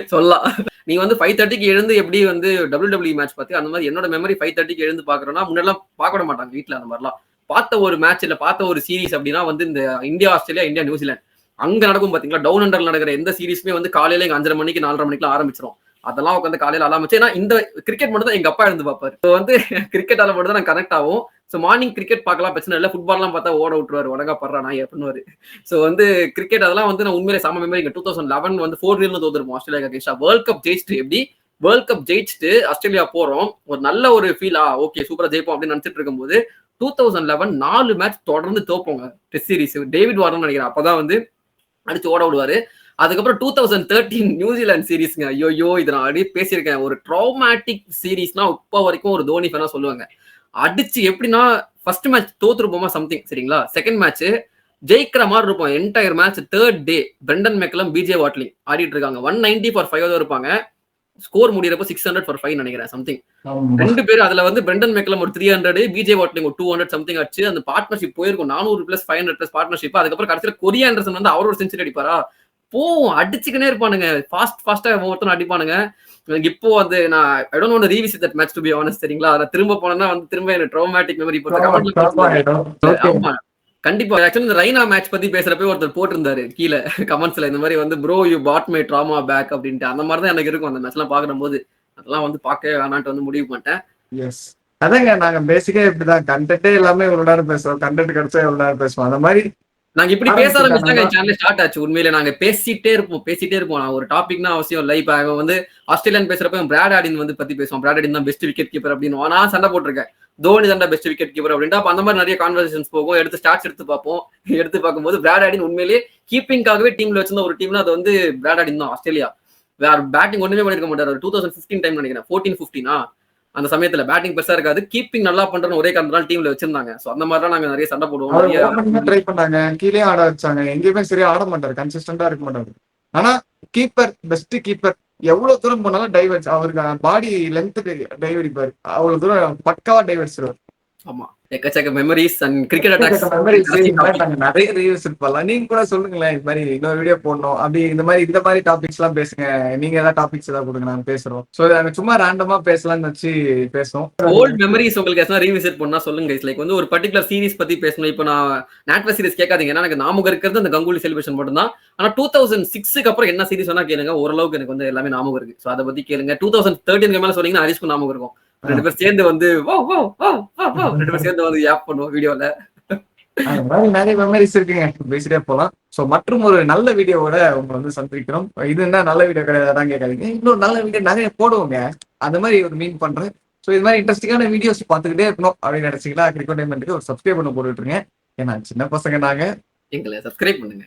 சொல்லலாம். நீங்க வந்து 5:30க்கு எழுந்து எப்படி வந்து WWE மேட்ச் பார்த்து அந்த மாதிரி என்னோட மெமரி 5:30க்கு எழுந்து பாக்குறோம்னா, முன்னெல்லாம் பார்க்க விட மாட்டாங்க வீட்டுல. அந்த மாதிரிலாம் பார்த்த ஒரு மேட்ச் இல்ல பார்த்த ஒரு சீரிஸ் அப்படின்னா வந்து இந்த இந்தியா ஆஸ்திரேலியா, இந்தியா நியூசிலாந்து அங்க நடக்கும் பாத்தீங்களா, டவுன் அண்டர்ல நடக்கிற எந்த சீரிஸுமே வந்து காலையில 5:30 மணிக்கு 4:30 மணிக்கு ஆரம்பிச்சிடும். அதெல்லாம் உட்காந்து காலையில அலாம் வச்சு, ஏன்னா இந்த கிரிக்கெட் மட்டும் தான் எங்க அப்பா இருந்து பார்ப்பாரு. ஸோ வந்து கிரிக்கெட்டால மட்டும் தான் நான் கனெக்ட் ஆகும். ஸோ மார்னிங் கிரிக்கெட் பார்க்கலாம் பிரச்சனை இல்லை, ஃபுட்பால்லாம் பார்த்தா ஓட விட்டுருவாரு, உடங்கா படுறா நான் பண்ணுவாரு. ஸோ வந்து கிரிக்கெட் அதெல்லாம் வந்து நான் உண்மையிலே செம மெமரி. 2011 வந்து 4-0 தோத்துருப்போம் ஆஸ்திரேலியா அகைன்ஸ்டா. வேர்ல்ட் கப் ஜெயிச்சுட்டு எப்படி வேர்ல்ட் கப் ஜெயிச்சுட்டு ஆஸ்திரேலியா போறோம், ஒரு நல்ல ஒரு ஃபீல், ஓகே சூப்பரா ஜெயிப்போம் அப்படின்னு நினைச்சிட்டு இருக்கும்போது 2011 4 மேட்ச் தொடர்ந்து தோப்போங்க டெஸ்ட் சீரிஸ். டேவிட் வார்னர் நினைக்கிறேன் அப்பதான் வந்து அடிச்சு ஓட விடுவாரு. அதுக்கப்புறம் 2013 நியூசிலாந்து சீரீஸ்ங்க. ஐயோ இதை நான் அப்படியே பேசியிருக்கேன். ஒரு ட்ராமாட்டிக் சீரீஸ்னா இப்போ வரைக்கும் ஒரு தோனி ஃபேனா சொல்லுவாங்க. அடிச்சு எப்படின்னா ஃபர்ஸ்ட் மேட்ச் தோத்துருப்போமா சம்திங் சரிங்களா, செகண்ட் மேட்ச் ஜெயிக்கிற மாதிரி இருப்போம். Entire match third day Brendon McCullum BJ Watling ஆடிட்டு இருக்காங்க. 190 for 5 இருப்பாங்க. ஸ்கோர் முடியறப்போ 600 for 5 நினைக்கிறேன் சம்திங். ரெண்டு பேரும் அதுல வந்து பிரெண்டன் மெக்கலம் ஒரு 300, பிஜே வாட்லிங் ஒரு 200 சம்திங் ஆச்சு. அந்த பார்ட்னர்ஷிப் போயிருக்கும் 400+, 500+ பார்ட்னர்ஷிப். அதுக்கப்புறம் கடைசியில் கொரி ஆண்டர்சன் வந்து அவர் ஒரு செஞ்சுரி அடிப்பாரா, போவோம் அடிச்சுக்கினே இருப்பானுங்க, ஃபாஸ்டா ஒவ்வொருத்தரும் அடிப்பானுங்க. இப்போ வந்து நான் I don't want to revisit that match to be honest சரிங்களா. அதை திரும்ப போனா வந்து திரும்ப எனக்கு ட்ராமாட்டிக் மெமரி. ஆமா கண்டிப்பா. ஆக்சுவலி இந்த ரைனா மேட்ச் பத்தி பேசுறப்ப ஒருத்தர் போட்டிருந்தாரு கீழே கமெண்ட்ஸ்ல, இந்த மாதிரி வந்து bro you bought my drama back அப்படின்ட்டு. அந்த மாதிரி தான் எனக்கு இருக்கும் அந்த மேட்ச் எல்லாம் பாக்குற போது. அதெல்லாம் வந்து பார்க்கவே வேணான்ட்டு வந்து முடிவு பண்ணிட்டேன். எஸ் அதாங்க, நாங்க பேசிக்கா இப்படிதான் கண்டென்ட்டே எல்லாமே இவ்வளவு நேரம் பேசுவோம், கண்டென்ட் கிடைச்சா இவ்வளவு நேரம் பேசுவோம். அந்த மாதிரி நாங்க இப்படி பேச ஆரம்பிச்சாங்க சேனல் ஸ்டார்ட் ஆச்சு. உண்மையில நாங்க பேசிட்டே இருப்போம். நான் ஒரு டாபிக்னா அவசியம் இல்லை. இப்ப அவன் வந்து ஆஸ்திரேலியன் பேசுறப்ப பிராட் ஆடின் வந்து பத்தி பேசுவான். பிராட் ஆடின் தான் பெஸ்ட் விக்கெட் கீப்பர் அப்படின்னு நான் சண்டை போட்டிருக்கேன். தோனி தான் பெஸ்ட் விக்கெட் கீப்பர் அப்படின்ட்டு. அப்ப அந்த மாதிரி நிறைய கான்வர்சேஷன்ஸ் போகும். எடுத்து ஸ்டாட்ஸ் எடுத்து பார்ப்போம். எடுத்து பார்க்கும்போது பிராட் ஆடின் உண்மையிலேயே கீப்பிங்காகவே டீம்ல வச்சிருந்த ஒரு டீம்னா அது வந்து பிராட் ஆடின் தான். ஆஸ்திரேலியா வேற பேட்டிங் ஒண்ணுமே பண்ணிருக்க மாட்டாரு. 2015 டைம் நினைக்கிறேன், 14-15 அந்த சமயத்துல பேட்டிங் பெருசா இருக்காது, கீப்பிங் நல்லா பண்றன்னு ஒரே காரணத்தால டீம்ல வச்சிருந்தாங்க. சோ அந்த மாதிரி நாங்க நிறைய சண்டை போடுவோம். ட்ரை பண்ணாங்க, கீழே ஆட வச்சாங்க, எங்கேயுமே சரியா ஆட மாட்டாரு, கன்சிஸ்டன்டா இருக்க மாட்டாரு. ஆனா கீப்பர், பெஸ்ட் கீப்பர், எவ்வளவு தூரம் போனாலும் டைவர்ஸ், அவருக்கு பாடி லென்த்துக்கு டைவ் அடிப்பாரு, அவ்வளவு தூரம் பக்காவா டைவர்ஸ். ஆமா, எக்கச்சக்க மெமரிஸ் அண்ட் கிரிக்கெட் அட்டாக்ஸ் நிறைய ரிவ்யூஸ் இருப்பலாம். நீங்க கூட சொல்லுங்களேன், இந்த மாதிரி இன்னொரு வீடியோ போடணும் அப்படி, இந்த மாதிரி டாபிக்ஸ் எல்லாம் பேசுங்க. நீங்க ஏதாவது டாபிக்ஸ் ஏதாவது கொடுங்க, நாங்க பேசுறோம். சோ நாங்க சும்மா ரேண்டமா பேசலாம்னு வச்சு பேசுவோம். ஓல்ட் மெமரிஸ் உங்களுக்கு எதனா ரீவிசிட் பண்ணா சொல்லுங்க. லைக் வந்து ஒரு பர்டிகுலர் சீரிஸ் பத்தி பேசணும். இப்போ நான் நாட்வெஸ்ட் சீரிஸ் கேட்காதீங்க, ஏன்னா எனக்கு ஞாபகம் இருக்கிறது அந்த கங்குலி செலிப்ரேஷன் மட்டும் தான். ஆனா 2006க்கு அப்புறம் என்ன சீரிஸ் வேணா கேளுங்க, ஓரளவுக்கு எனக்கு வந்து எல்லாமே ஞாபகம் இருக்கு. சோ அதை பத்தி கேளுங்க. 2013 மேல சொன்னீங்கன்னா ஹரிஷ்க்கு ஞாபகம் இருக்கும். ரெண்டு பேர் சேர்ந்து வந்து ரெண்டு பேர் சேர்ந்து வந்து ஆப் பண்ணுவோம் வீடியோல. நிறைய மெமரிஸ் இருக்குங்க, பேசிட்டே போலாம். சோ மற்றும் ஒரு நல்ல வீடியோவோட உங்க வந்து சந்திக்கிறோம். இது என்ன நல்ல வீடியோ கிடையாதான் கேட்காதீங்க, இன்னொரு நல்ல வீடியோ நிறைய போடுவோங்க. அந்த மாதிரி ஒரு மீன் பண்றேன். ஸோ இது மாதிரி இன்ட்ரெஸ்டிங்கான வீடியோஸ் பார்த்துக்கிட்டே இருக்கணும் அப்படின்னு நினைச்சீங்கன்னா கிரிக்கெட் டைமண்ட்க்கு ஒரு சப்ஸ்கிரைப் பண்ண போட்டுருங்க. ஏன்னா சின்ன பசங்க நாங்க, எங்களை சப்ஸ்கிரைப் பண்ணுங்க.